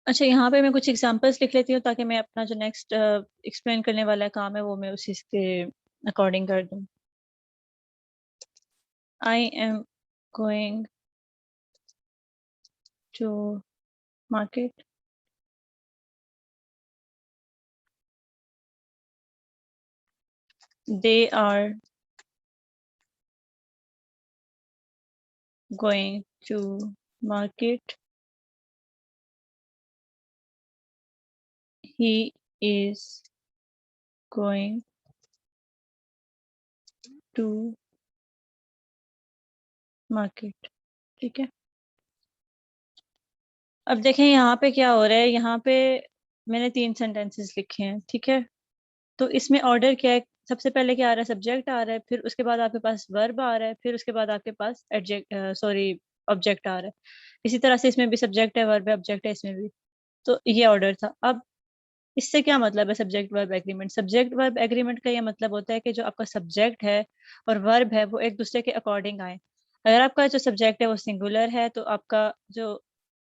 अच्छा, यहाँ पे मैं कुछ एग्जांपल्स लिख लेती हूँ ताकि मैं अपना जो नेक्स्ट एक्सप्लेन करने वाला काम है वो मैं उसी के अकॉर्डिंग कर दूँ। I am going to market. They are going to market. He is going to market, ठीक है। अब देखें यहाँ पे क्या हो रहा है। यहाँ पे मैंने 3 सेंटेंसेस लिखे हैं, ठीक है। तो इसमें ऑर्डर क्या है, सबसे पहले क्या आ रहा है, सब्जेक्ट आ रहा है, फिर उसके बाद आपके पास वर्ब आ रहा है, फिर उसके बाद आपके पास एडजेक्ट सॉरी ऑब्जेक्ट आ रहा है। इसी तरह से इसमें भी सब्जेक्ट है, वर्ब है, ऑब्जेक्ट है इसमें भी। तो ये ऑर्डर था। अब इससे क्या मतलब है subject verb agreement. Subject verb agreement का ये मतलब होता है कि जो आपका सब्जेक्ट है और वर्ब है वो एक दूसरे के अकॉर्डिंग आए। अगर आपका जो सब्जेक्ट है वो सिंगुलर है तो आपका जो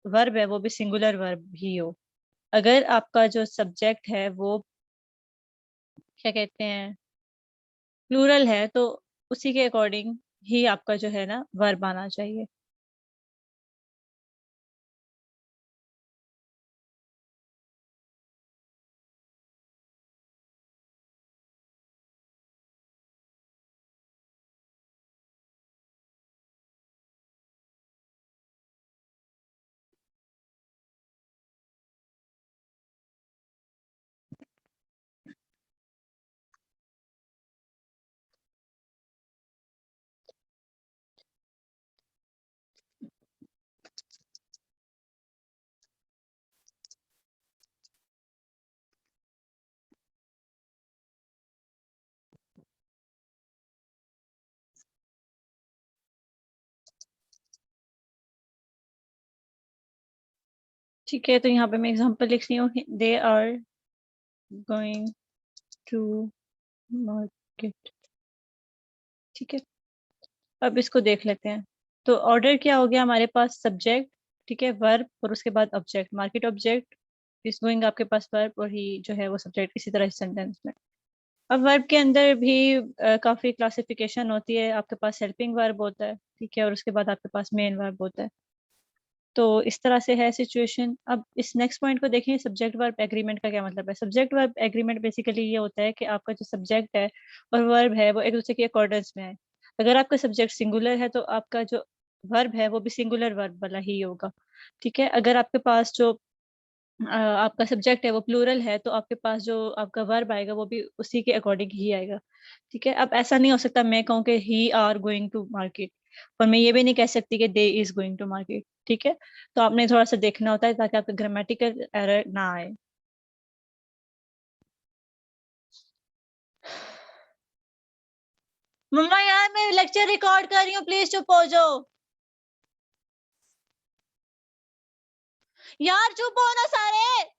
वर्ब है वो भी सिंगुलर वर्ब ही हो। अगर आपका जो सब्जेक्ट है वो क्या कहते हैं प्लूरल है तो उसी के अकॉर्डिंग ही आपका जो है ना वर्ब आना चाहिए। ठीक है, तो यहाँ पे मैं एग्जांपल लिख रही हूँ, they are going to market. ठीक है, अब इसको देख लेते हैं। तो ऑर्डर क्या हो गया हमारे पास, सब्जेक्ट, ठीक है, वर्ब और उसके बाद ऑब्जेक्ट, मार्केट ऑब्जेक्ट, इस गोइंग आपके पास वर्ब और ही जो है वो सब्जेक्ट, इसी तरह सेंटेंस में। अब वर्ब के अंदर भी काफी क्लासिफिकेशन होती है। आपके पास हेल्पिंग वर्ब होता है, ठीक है, और उसके बाद आपके पास मेन वर्ब होता है। तो इस तरह से है सिचुएशन। अब इस नेक्स्ट पॉइंट को देखें, सब्जेक्ट वर्ब एग्रीमेंट का क्या मतलब है। सब्जेक्ट वर्ब एग्रीमेंट बेसिकली ये होता है कि आपका जो सब्जेक्ट है और वर्ब है वो एक दूसरे के अकॉर्डेंस में है। अगर आपका सब्जेक्ट सिंगुलर है तो आपका जो वर्ब है वो भी सिंगुलर वर्ब वाला ही होगा। ठीक है, अगर आपके पास जो आपका सब्जेक्ट है वो प्लूरल है तो आपके पास जो आपका वर्ब आएगा वो भी उसी के अकॉर्डिंग ही आएगा। ठीक है, अब ऐसा नहीं हो सकता मैं कहूँ कि ही आर गोइंग टू मार्केट और मैं ये भी नहीं कह सकती कि दे इज गोइंग टू मार्केट। ठीक है, तो आपने थोड़ा सा देखना होता है ताकि आपका ग्रामेटिकल एरर ना आए। मम्मा यार मैं लेक्चर रिकॉर्ड कर रही हूँ, प्लीज चुप हो जाओ। यार चुप हो ना सारे।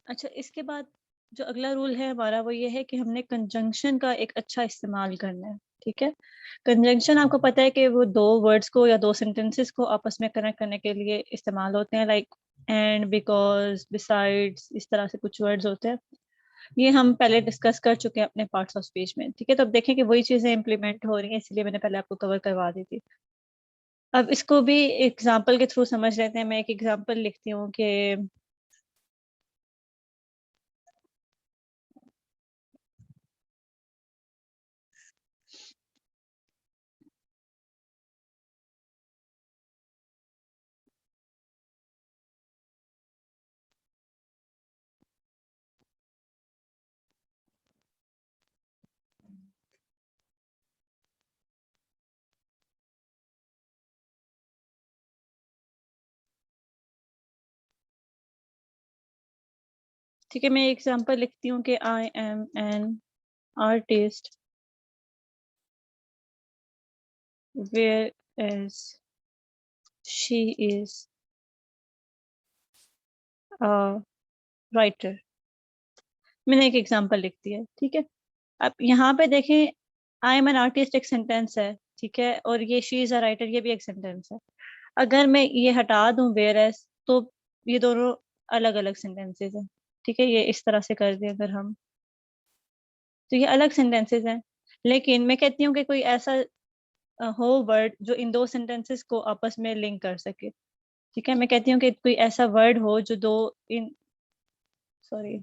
अच्छा, इसके बाद जो अगला रूल है हमारा वो ये है कि हमने कंजंक्शन का एक अच्छा इस्तेमाल करना है। ठीक है, कंजंक्शन आपको पता है कि वो दो वर्ड्स को या दो सेंटेंसेस को आपस में कनेक्ट करने के लिए इस्तेमाल होते हैं, लाइक एंड, बिकॉज, बिसाइड्स, इस तरह से कुछ वर्ड्स होते हैं। ये हम पहले डिस्कस कर चुके हैं अपने पार्ट्स ऑफ स्पीच में। ठीक है, तो अब देखें कि वही चीजें इंप्लीमेंट हो रही हैं, इसलिए मैंने पहले आपको कवर करवा दी थी। अब इसको भी एग्जाम्पल के थ्रू समझ लेते हैं। मैं एक एग्जाम्पल लिखती हूँ कि ठीक है, मैं एग्जांपल लिखती हूँ कि I am an artist whereas she is a writer. मैंने एक एग्जांपल लिख दिया है। ठीक है, अब यहाँ पे देखें, आई एम एन आर्टिस्ट एक सेंटेंस है, ठीक है, और ये शी इज अ राइटर ये भी एक सेंटेंस है। अगर मैं ये हटा दूं वेयर एज तो ये दोनों अलग अलग सेंटेंसेस हैं। ठीक है, ये इस तरह से कर दें अगर हम, तो ये अलग सेंटेंसेस हैं। लेकिन मैं कहती हूँ कि कोई ऐसा हो वर्ड जो इन दो सेंटेंसेस को आपस में लिंक कर सके। ठीक है, मैं कहती हूँ कि कोई ऐसा वर्ड हो जो दो इन सॉरी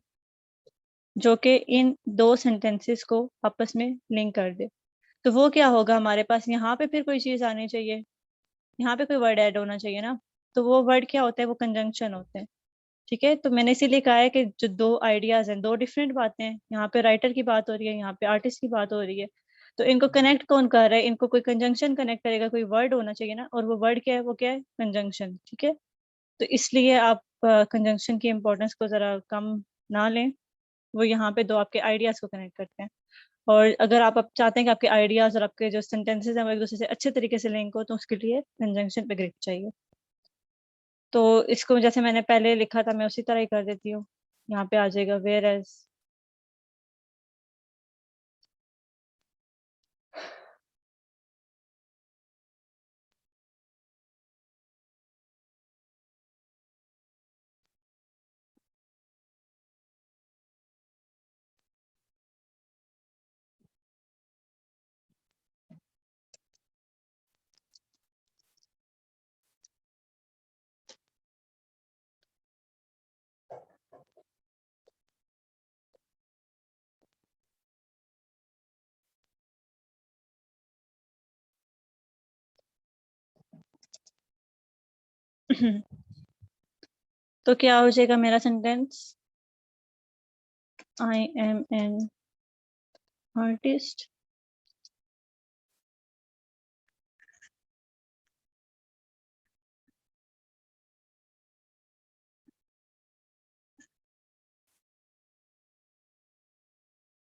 जो कि इन दो सेंटेंसेस को आपस में लिंक कर दे। तो वो क्या होगा हमारे पास, यहाँ पे फिर कोई चीज आनी चाहिए, यहाँ पे कोई वर्ड ऐड होना चाहिए ना। तो वो वर्ड क्या होता है, वो कंजंक्शन होते हैं। ठीक है, तो मैंने इसीलिए कहा है कि जो दो आइडियाज हैं, दो डिफरेंट बातें हैं, यहाँ पे राइटर की बात हो रही है, यहाँ पे आर्टिस्ट की बात हो रही है। तो इनको कनेक्ट कौन कर रहा है, इनको कोई कंजंक्शन कनेक्ट करेगा, कोई वर्ड होना चाहिए ना, और वो वर्ड क्या है, वो क्या है, कंजंक्शन। ठीक है, तो इसलिए आप कंजंक्शन की इम्पोर्टेंस को ज़रा कम ना लें। वो यहाँ पे दो आपके आइडियाज़ को कनेक्ट करते हैं। और अगर आप अब चाहते हैं कि आपके आइडियाज़ और आपके जो सेंटेंसेस हैं वो एक दूसरे से अच्छे तरीके से लिंक हो, तो उसके लिए कंजंक्शन पे ग्रिप चाहिए। तो इसको जैसे मैंने पहले लिखा था मैं उसी तरह ही कर देती हूँ। यहाँ पे आ जाएगा वेयर एज। तो क्या हो जाएगा मेरा sentence? I am an artist.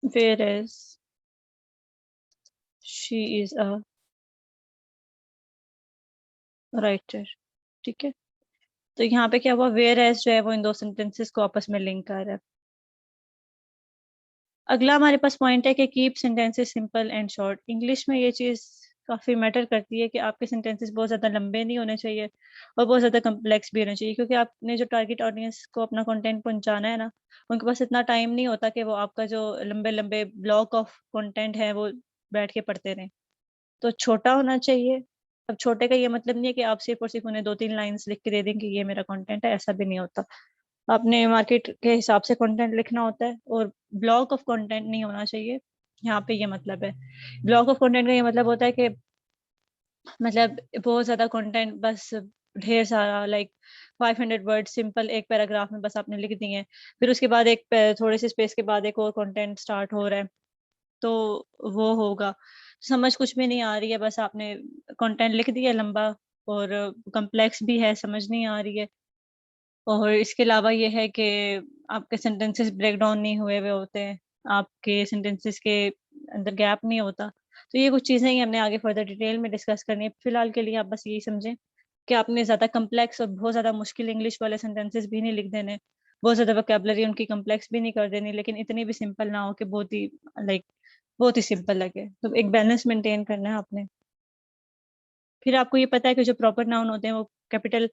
Whereas she is a writer. ठीक है। तो यहाँ पे क्या हुआ, वेयर एज जो है वो इन दो सेंटेंसेस को आपस में लिंक कर रहा है। अगला हमारे पास पॉइंट है कि keep sentences simple and short. English में ये चीज़ काफ़ी मैटर करती है कि आपके सेंटेंसेस बहुत ज़्यादा लंबे नहीं होने चाहिए और बहुत ज़्यादा कम्प्लेक्स भी होने चाहिए, क्योंकि आपने जो टारगेट ऑडियंस को अपना कंटेंट पहुंचाना है ना, उनके पास इतना टाइम नहीं होता कि वो आपका जो लंबे लंबे ब्लॉक ऑफ कंटेंट है वो बैठ के पढ़ते रहें। तो छोटा होना चाहिए। अब छोटे का ये मतलब नहीं है कि आप सिर्फ और सिर्फ उन्हें 2-3 लाइन्स लिख के दे दें कि ये मेरा कंटेंट है, ऐसा भी नहीं होता। आपने मार्केट के हिसाब से कंटेंट लिखना होता है और ब्लॉक ऑफ कंटेंट नहीं होना चाहिए। यहाँ पे ये मतलब है। ब्लॉक ऑफ कंटेंट का ये मतलब होता है कि मतलब बहुत ज़्यादा कंटेंट, बस ढेर सारा, लाइक 500 वर्ड सिंपल एक पैराग्राफ में बस आपने लिख दिए हैं। फिर उसके बाद एक थोड़े से स्पेस के बाद एक और कंटेंट स्टार्ट हो रहा है, तो वो होगा। समझ कुछ भी नहीं आ रही है, बस आपने कंटेंट लिख दिया लंबा और कॉम्प्लेक्स भी है, समझ नहीं आ रही है। और इसके अलावा ये है कि आपके सेंटेंसेस ब्रेक डाउन नहीं हुए हुए होते हैं, आपके सेंटेंसेस के अंदर गैप नहीं होता। तो ये कुछ चीज़ें ही हमने आगे फर्दर डिटेल में डिस्कस करनी है। फिलहाल के लिए आप बस यही समझें कि आपने ज़्यादा कॉम्प्लेक्स और बहुत ज़्यादा मुश्किल इंग्लिश वाले सेंटेंसेस भी नहीं लिख देने, बहुत ज़्यादा वोकैबुलरी उनकी कॉम्प्लेक्स भी नहीं कर देनी, लेकिन इतनी भी सिंपल ना हो कि बहुत ही लाइक बहुत ही सिंपल लगे। तो एक बैलेंस मेंटेन करना है आपने। फिर आपको ये पता है कि जो प्रॉपर नाउन होते हैं वो कैपिटल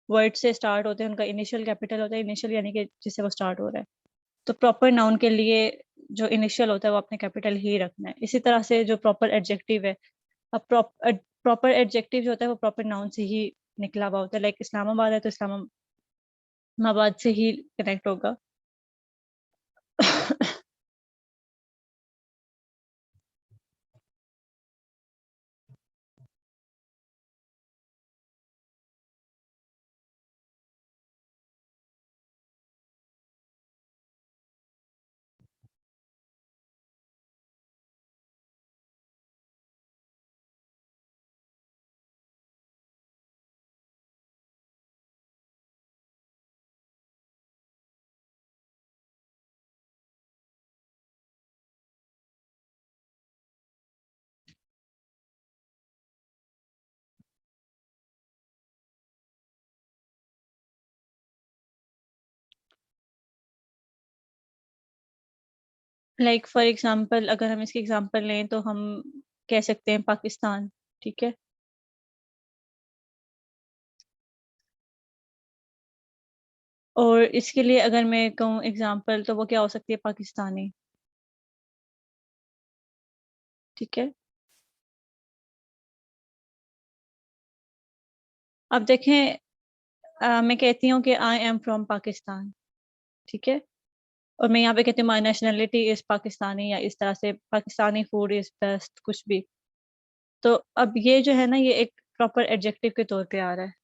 वर्ड से स्टार्ट होते हैं, उनका इनिशियल कैपिटल होता है, इनिशियल यानी कि जिससे वो स्टार्ट हो रहा है। तो प्रॉपर नाउन के लिए जो इनिशियल होता है वो आपने कैपिटल ही रखना है। इसी तरह से जो प्रॉपर एडजेक्टिव है, अब प्रॉपर एडजेक्टिव जो होता है वो प्रॉपर नाउन से ही निकला हुआ होता है। लाइक इस्लामाबाद है तो इस्लामाबाद से ही कनेक्ट होगा। लाइक फॉर एग्जांपल अगर हम इसकी एग्जांपल लें तो हम कह सकते हैं पाकिस्तान। ठीक है। और इसके लिए अगर मैं कहूँ एग्जांपल तो वो क्या हो सकती है, पाकिस्तानी। ठीक है। अब देखें, मैं कहती हूँ कि आई एम फ्रॉम पाकिस्तान। ठीक है। और मैं यहाँ पे कहती हूँ माई नेशनलिटी इज पाकिस्तानी, या इस तरह से पाकिस्तानी फूड इज बेस्ट, कुछ भी। तो अब ये जो है ना, ये एक प्रॉपर एडजेक्टिव के तौर पे आ रहा है।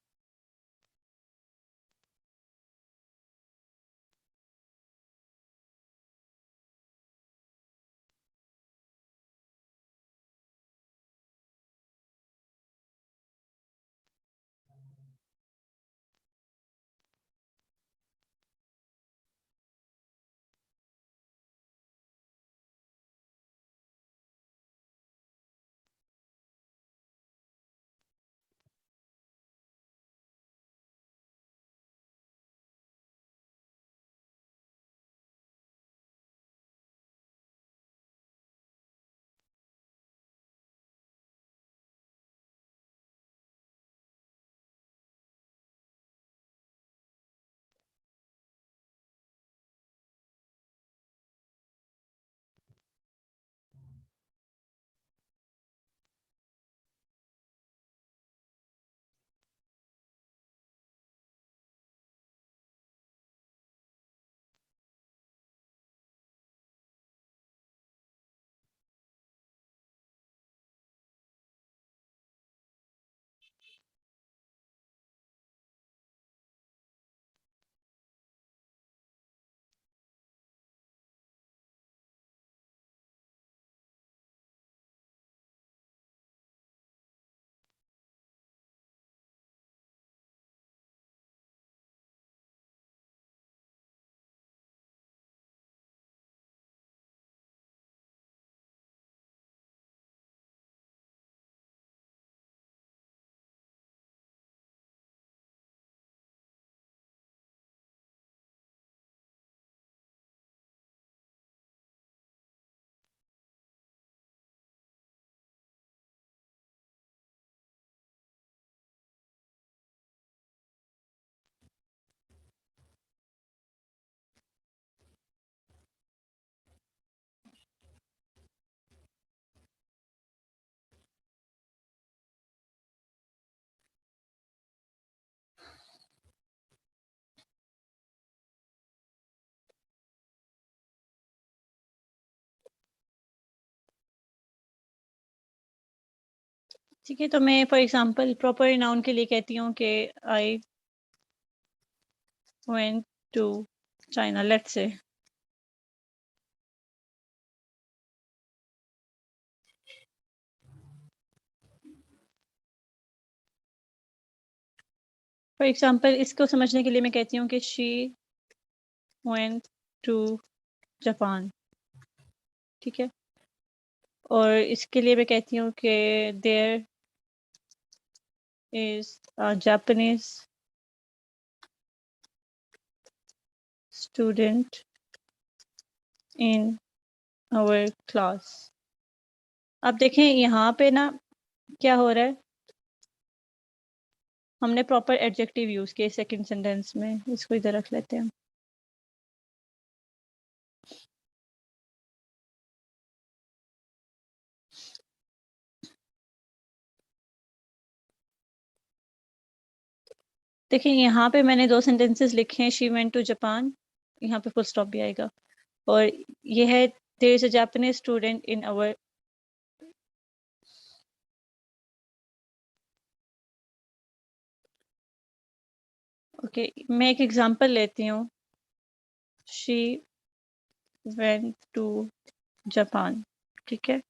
ठीक है, तो मैं फॉर एग्जांपल प्रॉपर नाउन के लिए कहती हूँ कि I went to China, let's say. For example इसको समझने के लिए मैं कहती हूँ कि शी वेंट टू जापान। ठीक है, और इसके लिए मैं कहती हूँ कि there is a Japanese student in our class. अब देखें यहाँ पे ना क्या हो रहा है, हमने प्रॉपर एडजेक्टिव यूज किए सेकंड सेंटेंस में। इसको इधर रख लेते हैं। देखिए यहाँ पे मैंने दो सेंटेंसेस लिखे हैं, शी वेंट टू जापान, यहाँ पे फुल स्टॉप भी आएगा, और ये है there is a Japanese student in our. Okay, मैं एक एग्जांपल लेती हूँ, शी वेंट टू जापान। ठीक है,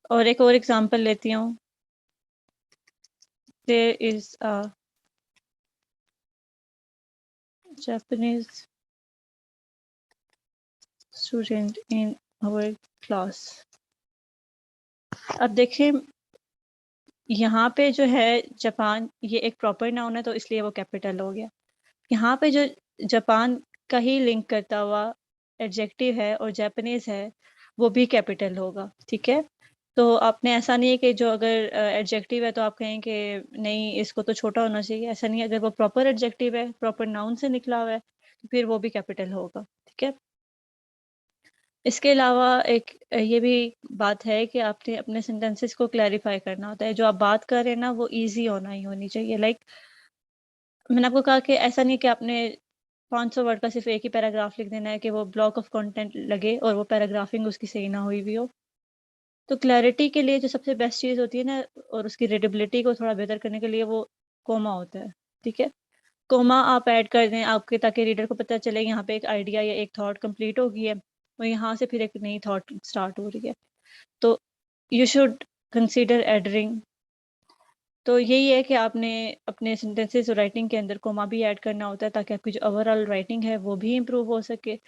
और एक और एग्जांपल लेती हूँ, there is a Japanese student in our class. अब देखें यहाँ पे जो है जापान, ये एक प्रॉपर नाउन है तो इसलिए वो कैपिटल हो गया। यहाँ पे जो जापान का ही लिंक करता हुआ एडजेक्टिव है और जापानीज है, वो भी कैपिटल होगा। ठीक है, तो आपने ऐसा नहीं है कि जो अगर एडजेक्टिव है तो आप कहें कि नहीं इसको तो छोटा होना चाहिए, ऐसा नहीं है। अगर वो प्रॉपर एडजेक्टिव है, प्रॉपर नाउन से निकला हुआ है, तो फिर वो भी कैपिटल होगा। ठीक है, इसके अलावा एक ये भी बात है कि आपने अपने सेंटेंसेस को क्लैरिफाई करना होता है। जो आप बात कर रहे हैं ना, वो ईजी होना ही होनी चाहिए। लाइक मैंने आपको कहा कि ऐसा नहीं कि आपने 500 वर्ड का सिर्फ एक ही पैराग्राफ लिख देना है कि वो ब्लॉक ऑफ कंटेंट लगे और वो पैराग्राफिंग उसकी सही ना हुई भी हो। तो क्लैरिटी के लिए जो सबसे बेस्ट चीज़ होती है ना, और उसकी रीडेबिलिटी को थोड़ा बेहतर करने के लिए, वो कोमा होता है। ठीक है, कोमा आप ऐड कर दें आपके, ताकि रीडर को पता चले यहाँ पे एक आइडिया या एक थॉट कंप्लीट हो गई है और यहाँ से फिर एक नई थॉट स्टार्ट हो रही है। तो यू शुड कंसीडर एडरिंग। तो यही है कि आपने अपने सेंटेंसेस और राइटिंग के अंदर कोमा भी ऐड करना होता है, ताकि आपकी जो ओवरऑल राइटिंग है वो भी इम्प्रूव हो सके।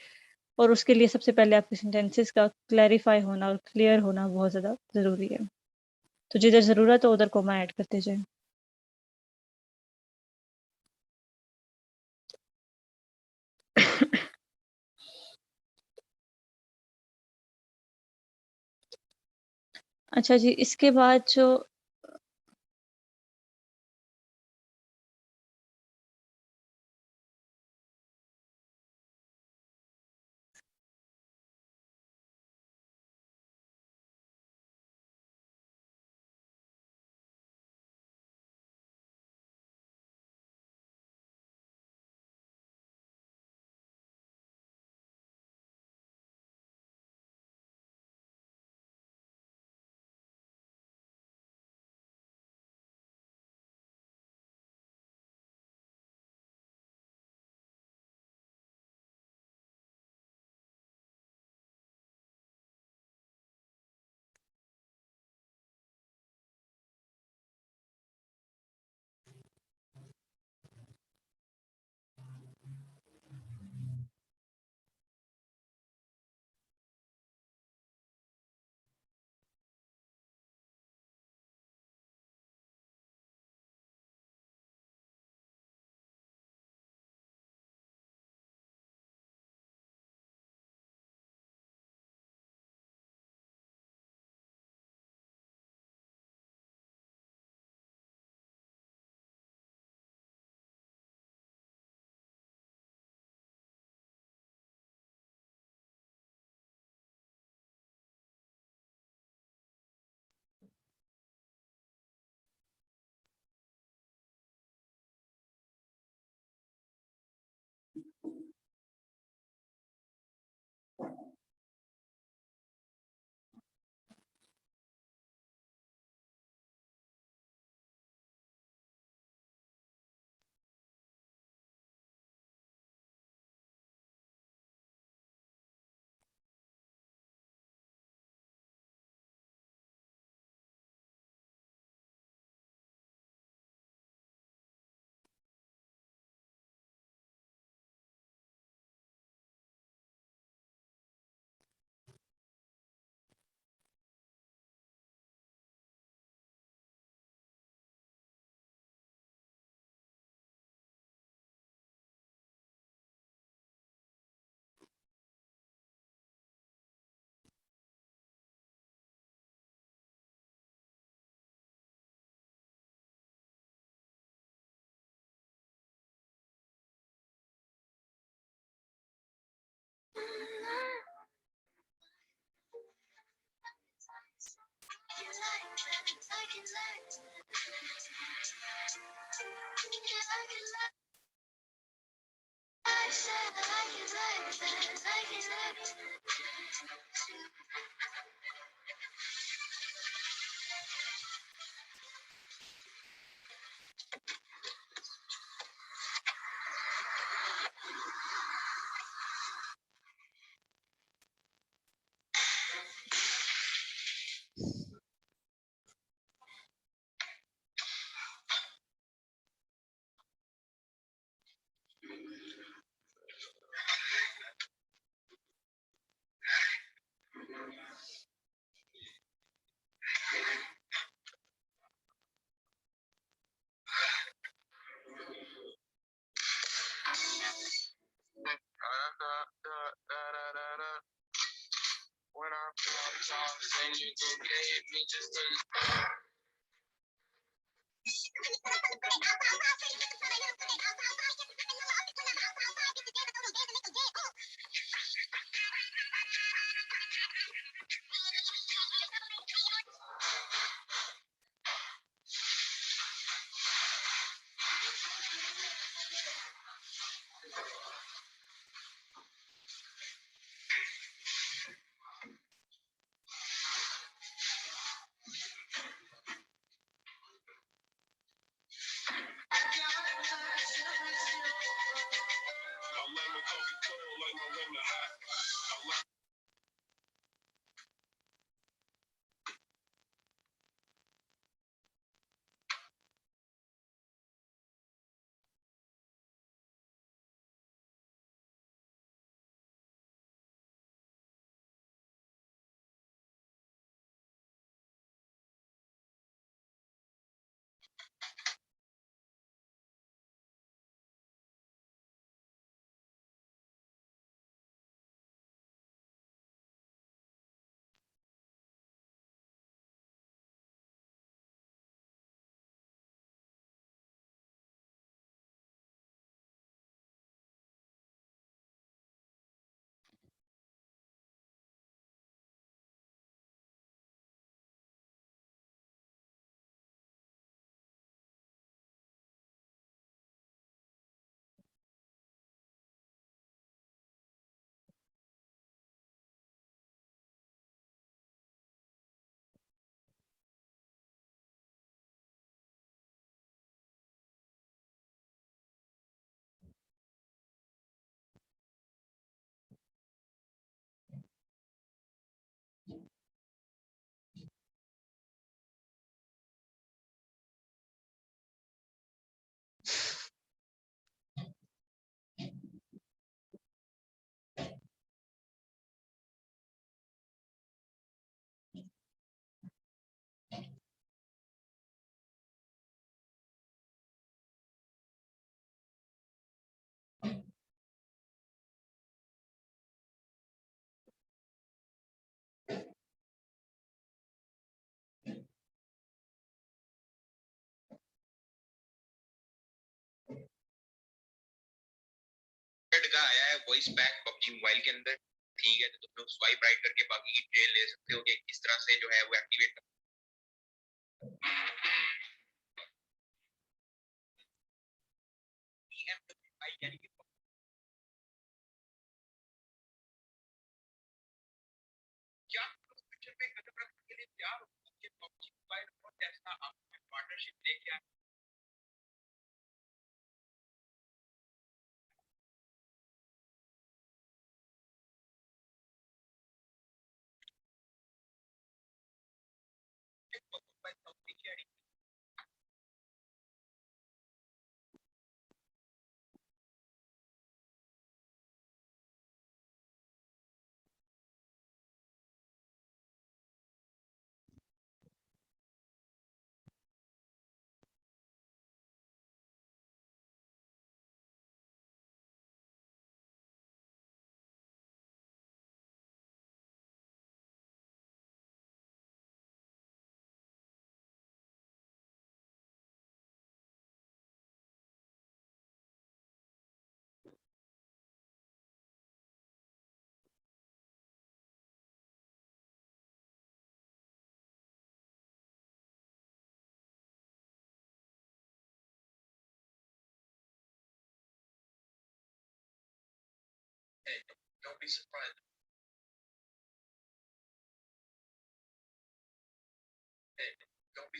और उसके लिए सबसे पहले आपके सेंटेंसेस का क्लैरिफाई होना और क्लियर होना बहुत ज़्यादा ज़रूरी है। तो जिधर ज़रूरत हो उधर कोमा ऐड करते जाएं। अच्छा जी, इसके बाद जो का आया है वॉइस पैक पबजी मोबाइल के अंदर, ठीक है, तो तुम लोग स्वाइप राइट करके बाकी की डिटेल ले सकते हो कि किस तरह से जो है वो एक्टिवेट यानी कि क्या फ्यूचर में कदम रखने के लिए तैयार हो कि पबजी मोबाइल और टेस्ला आपस में पार्टनरशिप लेके आए। Hey, don't be surprised. Hey, don't be.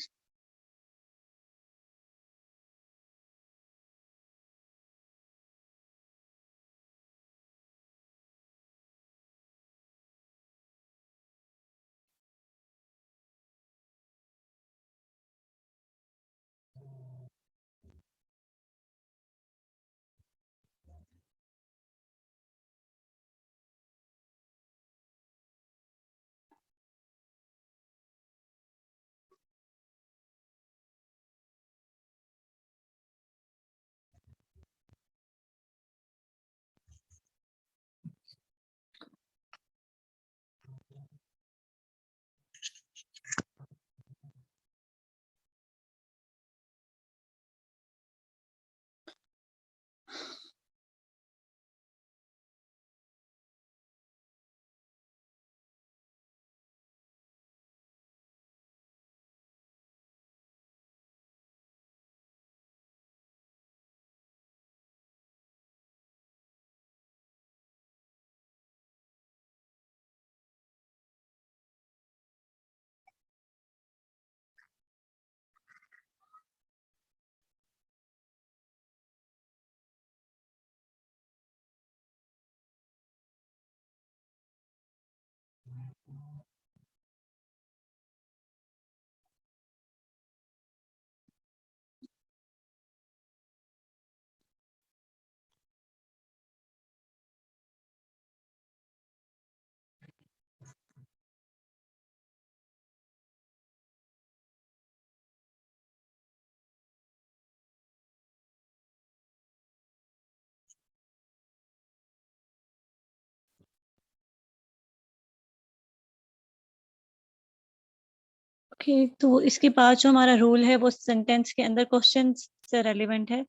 Okay, तो इसके बाद जो हमारा रूल है वो सेंटेंस के अंदर क्वेश्चन से रेलिवेंट है।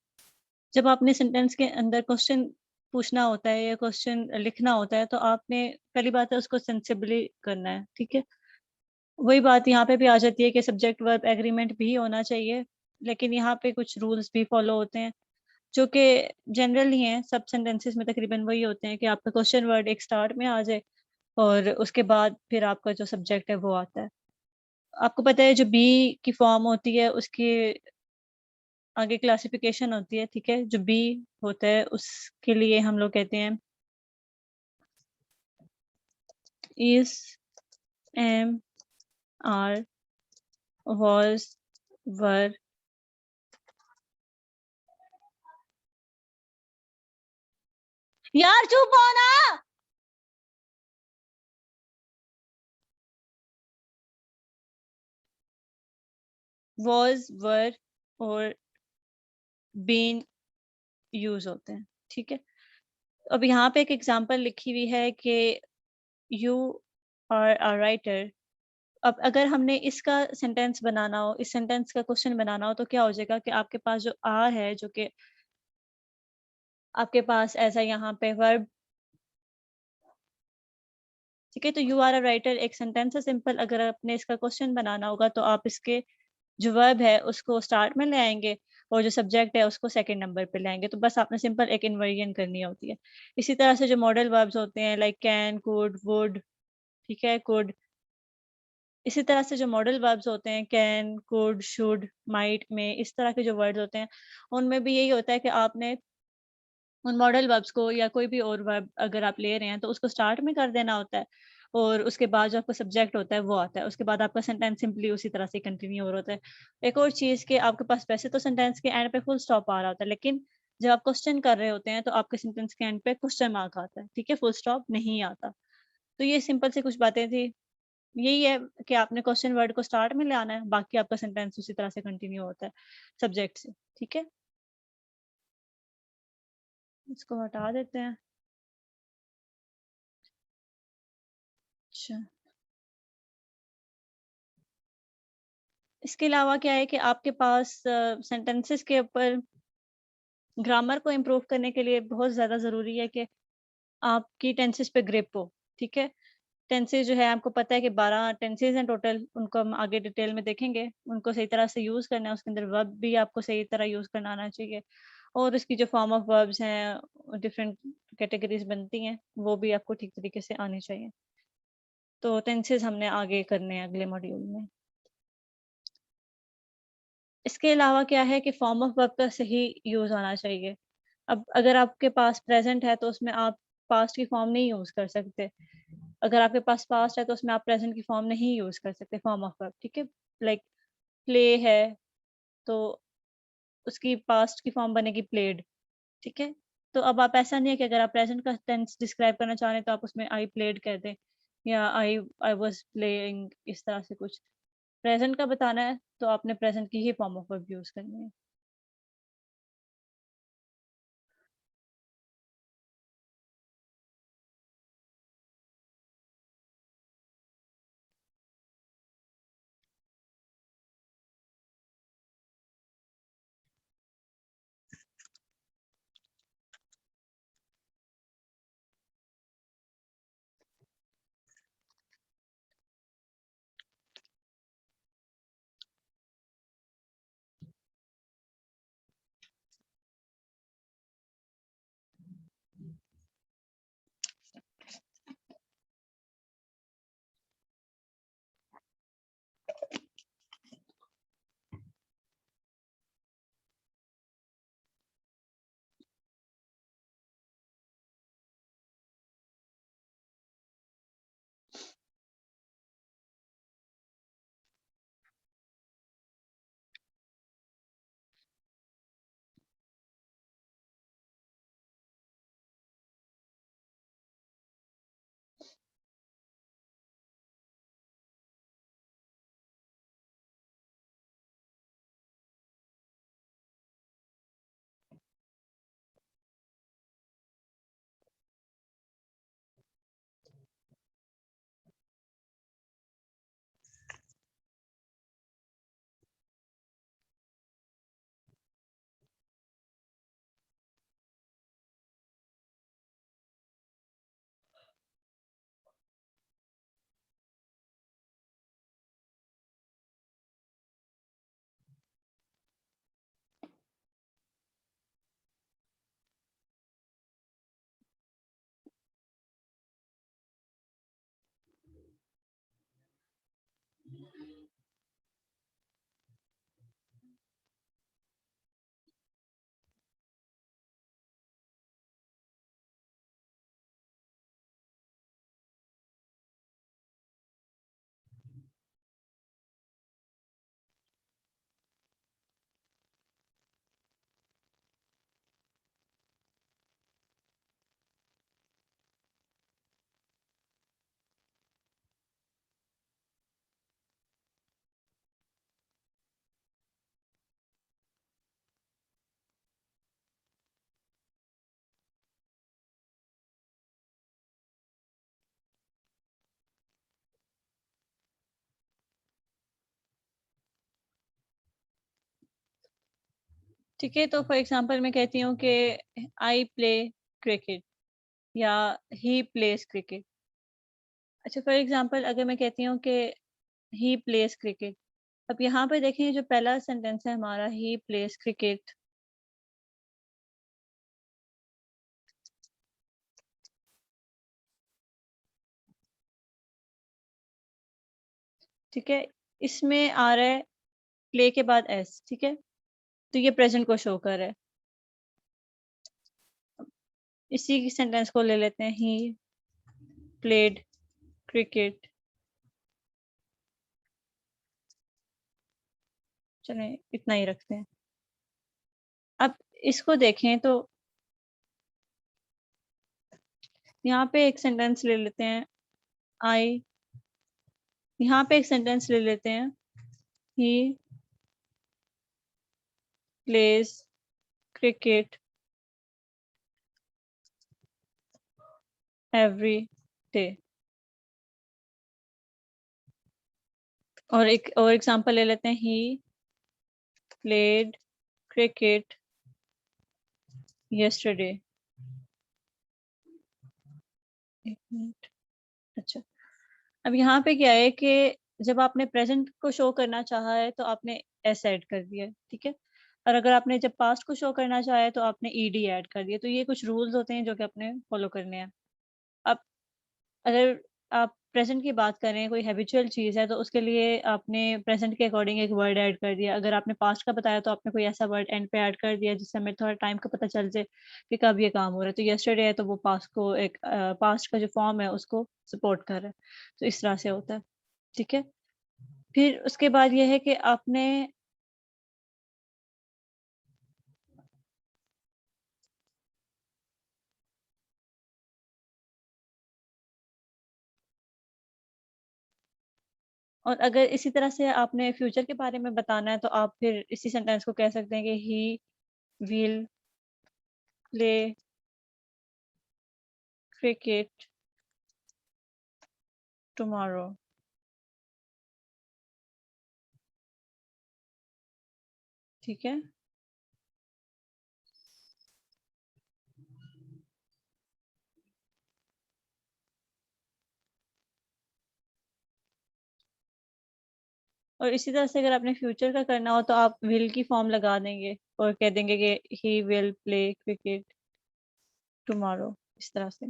जब आपने सेंटेंस के अंदर क्वेश्चन पूछना होता है या क्वेश्चन लिखना होता है, तो आपने पहली बात है उसको सेंसिबली करना है, ठीक है? वही बात यहाँ पे भी आ जाती है कि सब्जेक्ट वर्ब एग्रीमेंट भी होना चाहिए, लेकिन यहाँ पे कुछ रूल्स भी फॉलो होते हैं, जो कि जनरल ही हैं, सब सेंटेंसेस में तकरीबन वही होते हैं कि आपका क्वेश्चन वर्ड एक स्टार्ट में आ जाए और उसके बाद फिर आपका जो सब्जेक्ट है वो आता है। आपको पता है जो बी की फॉर्म होती है उसकी आगे क्लासिफिकेशन होती है, ठीक है? जो बी होता है उसके लिए हम लोग कहते हैं इज, एम, आर, वाज, वर। यार चुप हो ना। वाज, वर और बीन यूज होते हैं, ठीक है? अब यहाँ पे एक एग्जांपल लिखी हुई है कि यू आर अ राइटर। अब अगर हमने इसका सेंटेंस बनाना हो, इस सेंटेंस का क्वेश्चन बनाना हो, तो क्या हो जाएगा कि आपके पास जो आर है, जो कि आपके पास ऐसा यहाँ पे वर्ब, ठीक है? तो यू आर अ राइटर एक सेंटेंस है सिंपल। अगर आपने इसका क्वेश्चन बनाना होगा तो आप इसके जो वर्ब है उसको स्टार्ट में ले आएंगे और जो सब्जेक्ट है उसको सेकंड नंबर पे ले आएंगे। तो बस आपने सिंपल एक इन्वर्जन करनी होती है। इसी तरह से जो मॉडल वर्ब्स होते हैं लाइक कैन, कुड, वुड, ठीक है? कुड। इसी तरह से जो मॉडल वर्ब्स होते हैं कैन, कुड, शुड, माइट में, इस तरह के जो वर्ड्स होते हैं उनमें भी यही होता है कि आपने उन मॉडल वर्ब्स को या कोई भी और वर्ब अगर आप ले रहे हैं तो उसको स्टार्ट में कर देना होता है और उसके बाद जो आपका सब्जेक्ट होता है वो आता है। उसके बाद आपका सेंटेंस सिंपली उसी तरह से कंटिन्यू और होता है। एक और चीज़ कि आपके पास वैसे तो सेंटेंस के एंड पे फुल स्टॉप आ रहा होता है, लेकिन जब आप क्वेश्चन कर रहे होते हैं तो आपके सेंटेंस के एंड पे क्वेश्चन मार्क आता है, ठीक है? फुल स्टॉप नहीं आता। तो ये सिंपल से कुछ बातें थी। यही है कि आपने क्वेश्चन वर्ड को स्टार्ट में ले आना है, बाकी आपका सेंटेंस उसी तरह से कंटिन्यू होता है सब्जेक्ट से, ठीक है? इसको हटा देते हैं। अच्छा, इसके अलावा क्या है कि आपके पास सेंटेंसेस के ऊपर ग्रामर को इम्प्रूव करने के लिए बहुत ज़्यादा ज़रूरी है कि आपकी टेंसेस पे ग्रिप हो, ठीक है? टेंसेस जो है आपको पता है कि 12 टेंसेस हैं टोटल, उनको हम आगे डिटेल में देखेंगे। उनको सही तरह से यूज़ करना है, उसके अंदर वर्ब भी आपको सही तरह यूज़ करना आना चाहिए। और इसकी जो फॉर्म ऑफ वर्ब्स हैं डिफरेंट कैटेगरीज बनती हैं, वो भी आपको ठीक तरीके से आनी चाहिए। तो टेंसेस हमने आगे करने हैं अगले मॉड्यूल में। इसके अलावा क्या है कि फॉर्म ऑफ वर्ब का सही यूज़ आना चाहिए। अब अगर आपके पास प्रेजेंट है तो उसमें आप पास्ट की फॉर्म नहीं यूज़ कर सकते। अगर आपके पास पास्ट है तो उसमें आप प्रेजेंट की फॉर्म नहीं यूज़ कर सकते फॉर्म ऑफ वर्ब, ठीक है? लाइक प्ले है तो उसकी पास्ट की फॉर्म बनेगी प्लेड, ठीक है? तो अब आप ऐसा नहीं है कि अगर आप प्रेजेंट का टेंस डिस्क्राइब करना चाह रहे हैं तो आप उसमें आई प्लेड कह दें या आई आई वाज़ प्लेइंग, इस तरह से कुछ। प्रेजेंट का बताना है तो आपने प्रेजेंट की ही फॉर्म ऑफ वर्ब यूज़ करनी है। ठीक है, तो फॉर एग्जांपल मैं कहती हूँ कि आई प्ले क्रिकेट या ही प्लेज क्रिकेट। अच्छा, फॉर एग्जांपल अगर मैं कहती हूँ कि ही प्लेज क्रिकेट, अब यहाँ पे देखें जो पहला सेंटेंस है हमारा, ही प्लेज क्रिकेट, ठीक है? इसमें आ रहा है प्ले के बाद एस, ठीक है? तो ये प्रेजेंट को शो कर रहा है। इसी सेंटेंस को ले लेते हैं, ही प्लेड क्रिकेट। चलें इतना ही रखते हैं। अब इसको देखें तो यहाँ पे एक सेंटेंस ले लेते हैं, आई, यहाँ पे एक सेंटेंस ले लेते हैं, he plays cricket every day. और एक और एग्जांपल ले लेते हैं, ही प्लेड क्रिकेट यस्टरडे। एक मिनट। अच्छा, अब यहाँ पे क्या है कि जब आपने प्रेजेंट को शो करना चाहा है तो आपने एस ऐड कर दिया है, ठीक है? और अगर आपने जब पास्ट को शो करना चाहे तो आपने ईडी ऐड कर दिया। तो ये कुछ रूल्स होते हैं जो कि आपने फॉलो करने हैं। अब अगर आप प्रेज़ेंट की बात करें, कोई हैबिचुअल चीज़ है तो उसके लिए आपने प्रेज़ेंट के अकॉर्डिंग एक वर्ड ऐड कर दिया। अगर आपने पास्ट का बताया तो आपने कोई ऐसा वर्ड एंड पे ऐड कर दिया जिससे हमें थोड़ा टाइम का पता चल जाए कि कब ये काम हो रहा है। तो यस्टरडे है तो वो पास्ट को एक पास्ट का जो फॉर्म है उसको सपोर्ट कर रहा है। तो इस तरह से होता है, ठीक है? फिर उसके बाद ये है कि आपने और अगर इसी तरह से आपने फ्यूचर के बारे में बताना है तो आप फिर इसी सेंटेंस को कह सकते हैं कि he will play cricket tomorrow. ठीक है? और इसी तरह से अगर आपने फ्यूचर का करना हो तो आप विल की फॉर्म लगा देंगे और कह देंगे कि he will play cricket tomorrow, इस तरह से।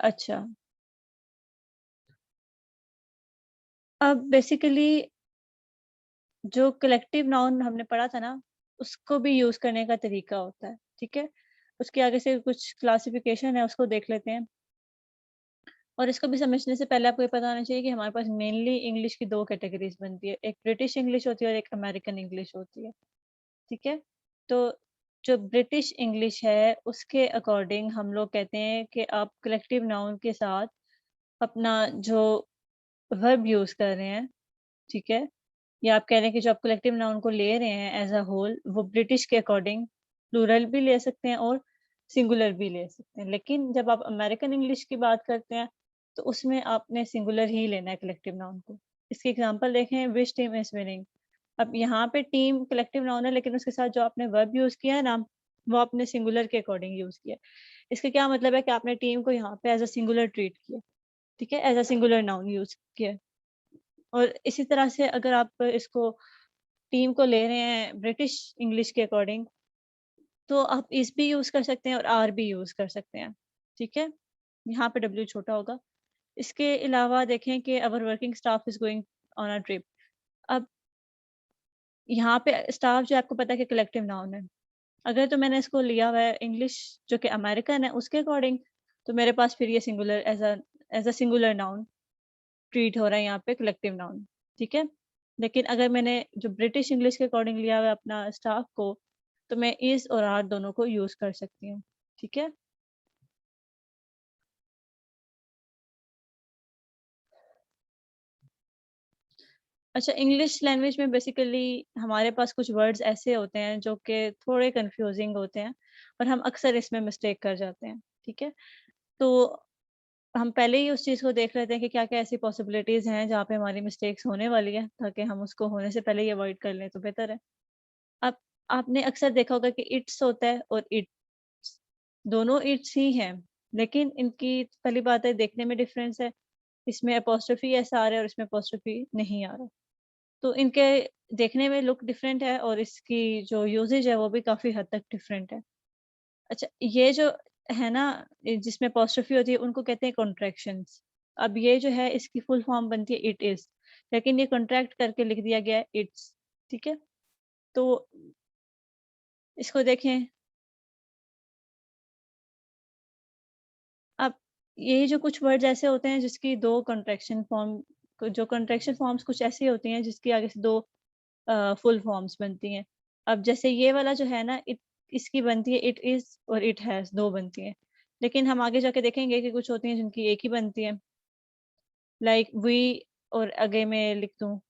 अच्छा, अब बेसिकली जो कलेक्टिव नाउन हमने पढ़ा था ना, उसको भी यूज़ करने का तरीका होता है, ठीक है? उसके आगे से कुछ क्लासिफिकेशन है उसको देख लेते हैं। और इसको भी समझने से पहले आपको ये पता होना चाहिए कि हमारे पास मेनली इंग्लिश की 2 कैटेगरीज़ बनती है। एक ब्रिटिश इंग्लिश होती है और एक अमेरिकन इंग्लिश होती है, ठीक है? तो जो ब्रिटिश इंग्लिश है, उसके अकॉर्डिंग हम लोग कहते हैं कि आप कलेक्टिव नाउन के साथ अपना जो वर्ब यूज़ कर रहे हैं, ठीक है? या आप कह रहे हैं कि जो आप कलेक्टिव नाउन को ले रहे हैं एज़ अ होल, वो ब्रिटिश के अकॉर्डिंग प्लूरल भी ले सकते हैं और सिंगुलर भी ले सकते हैं। लेकिन जब आप अमेरिकन इंग्लिश की बात करते हैं, तो उसमें आपने सिंगुलर ही लेना है कलेक्टिव नाउन को। इसकी एग्ज़ाम्पल देखें, व्हिच टीम इज़ विनिंग। अब यहाँ पे टीम कलेक्टिव नाउन है लेकिन उसके साथ जो आपने वर्ब यूज़ किया है ना, वो आपने सिंगुलर के अकॉर्डिंग यूज़ किया है। इसका क्या मतलब है कि आपने टीम को यहाँ पे एज़ अ सिंगुलर ट्रीट किया, ठीक है? As a singular noun use किया। और इसी तरह से अगर आप इसको टीम को ले रहे हैं ब्रिटिश इंग्लिश के अकॉर्डिंग, तो आप इस भी यूज़ कर सकते हैं और आर भी यूज़ कर सकते हैं, ठीक है? यहाँ पे डब्ल्यू छोटा होगा। इसके अलावा देखें कि our working staff is going on a trip. अब यहाँ पे स्टाफ जो है आपको पता है कि कलेक्टिव नाउन है। अगर तो मैंने इसको लिया हुआ है इंग्लिश जो कि अमेरिकन है उसके अकॉर्डिंग, तो मेरे पास फिर ये singular as a singular noun treat हो रहा है यहाँ पे कलेक्टिव नाउन, ठीक है? लेकिन अगर मैंने जो ब्रिटिश इंग्लिश के अकॉर्डिंग लिया हुआ है अपना स्टाफ को, तो मैं इज़ और आर दोनों को यूज़ कर सकती हूँ, ठीक है? अच्छा, इंग्लिश लैंग्वेज में बेसिकली हमारे पास कुछ वर्ड्स ऐसे होते हैं जो कि थोड़े कन्फ्यूज़िंग होते हैं और हम अक्सर इसमें मिस्टेक कर जाते हैं, ठीक है? तो हम पहले ही उस चीज़ को देख लेते हैं कि क्या-क्या ऐसी पॉसिबिलिटीज़ हैं जहाँ पे हमारी मिस्टेक्स होने वाली है, ताकि हम उसको होने से पहले ही अवॉइड कर लें तो बेहतर है। अब आपने अक्सर देखा होगा कि इट्स होता है और इट्स, दोनों इट्स ही हैं, लेकिन इनकी पहली बात है देखने में डिफ़रेंस है, इसमें एपॉस्ट्रोफ़ी ऐसा आ रहा है और इसमें एपॉस्ट्रोफ़ी नहीं आ रहा। तो इनके देखने में लुक डिफरेंट है और इसकी जो यूसेज है वो भी काफ़ी हद तक डिफरेंट है। अच्छा, ये जो है ना जिसमें एपॉस्ट्रोफी होती है उनको कहते हैं कॉन्ट्रैक्शंस। अब ये जो है इसकी फुल फॉर्म बनती है इट इज़, लेकिन ये कॉन्ट्रैक्ट करके लिख दिया गया है इट्स, ठीक है? तो इसको देखें। अब ये जो कुछ वर्ड्स ऐसे होते हैं जिसकी 2 कॉन्ट्रैक्शन फॉर्म जो कॉन्ट्रैक्शन फॉर्म्स कुछ ऐसी होती हैं जिसकी आगे से 2 फुल फॉर्म्स बनती हैं। अब जैसे ये वाला जो है ना इसकी बनती है इट इज़ और इट हैज़ 2 बनती हैं। लेकिन हम आगे जाके देखेंगे कि कुछ होती हैं जिनकी एक ही बनती है। लाइक वी और आगे मैं लिख दूँ।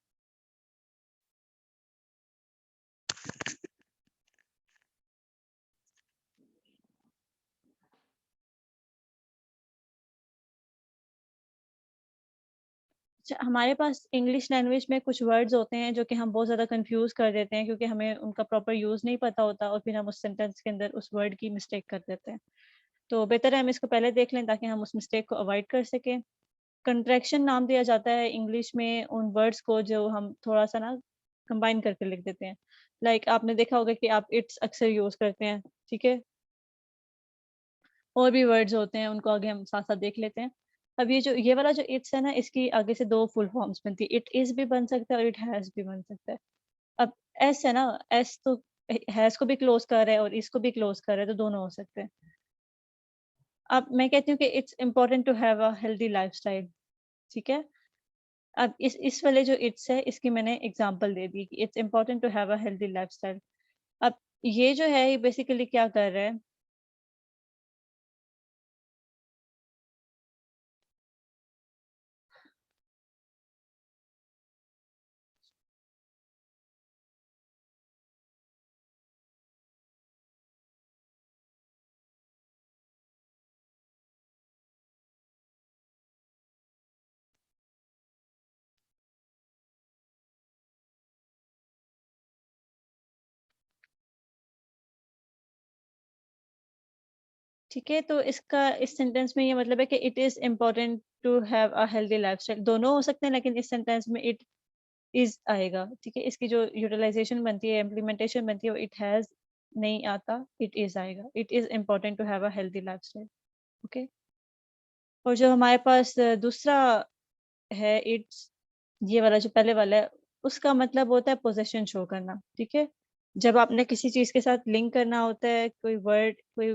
अच्छा, हमारे पास इंग्लिश लैंग्वेज में कुछ वर्ड्स होते हैं जो कि हम बहुत ज़्यादा कन्फ्यूज़ कर देते हैं क्योंकि हमें उनका प्रॉपर यूज़ नहीं पता होता और फिर हम उस सेंटेंस के अंदर उस वर्ड की मिस्टेक कर देते हैं। तो बेहतर है हम इसको पहले देख लें ताकि हम उस मिस्टेक को अवॉइड कर सकें। कंट्रैक्शन नाम दिया जाता है इंग्लिश में उन वर्ड्स को जो हम थोड़ा-सा ना कंबाइन करके लिख देते हैं। लाइक आपने देखा होगा कि आप इट्स अक्सर यूज करते हैं, ठीक है। और भी वर्ड्स होते हैं, उनको आगे हम साथ साथ देख लेते हैं। अब ये वाला जो इट्स है ना, इसकी आगे से दो फुल फॉर्म्स बनती है, इट इज भी बन सकता है और इट हैज भी बन सकता है। अब एस है ना, एस तो हैज को भी क्लोज कर रहा है और इसको भी क्लोज कर रहा है, तो दोनों हो सकते हैं। अब मैं कहती हूँ कि it's important to have a healthy lifestyle, ठीक है। अब इस वाले जो इट्स है, इसकी मैंने एग्जांपल दे दी कि it's important to have a healthy lifestyle. अब ये जो है, ये बेसिकली क्या कर रहा है, ठीक है। तो इसका इस सेंटेंस में ये मतलब है कि it is important to have a healthy lifestyle, दोनों हो सकते हैं, लेकिन इस सेंटेंस में इट इज आएगा, ठीक है। इसकी जो यूटिलाइजेशन बनती है, इम्प्लीमेंटेशन बनती है, वो इट हैज नहीं आता, इट इज आएगा। It is important to have a healthy lifestyle, okay. और जो हमारे पास दूसरा है इट्स, ये वाला जो पहले वाला है, उसका मतलब होता है पोजेशन शो करना, ठीक है। जब आपने किसी चीज के साथ लिंक करना होता है, कोई वर्ड, कोई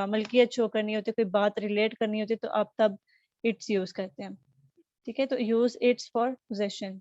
मलकियत शो करनी होती है, कोई बात रिलेट करनी होती है, तो आप तब इट्स यूज करते हैं, ठीक है। तो यूज इट्स फॉर पोजेशन।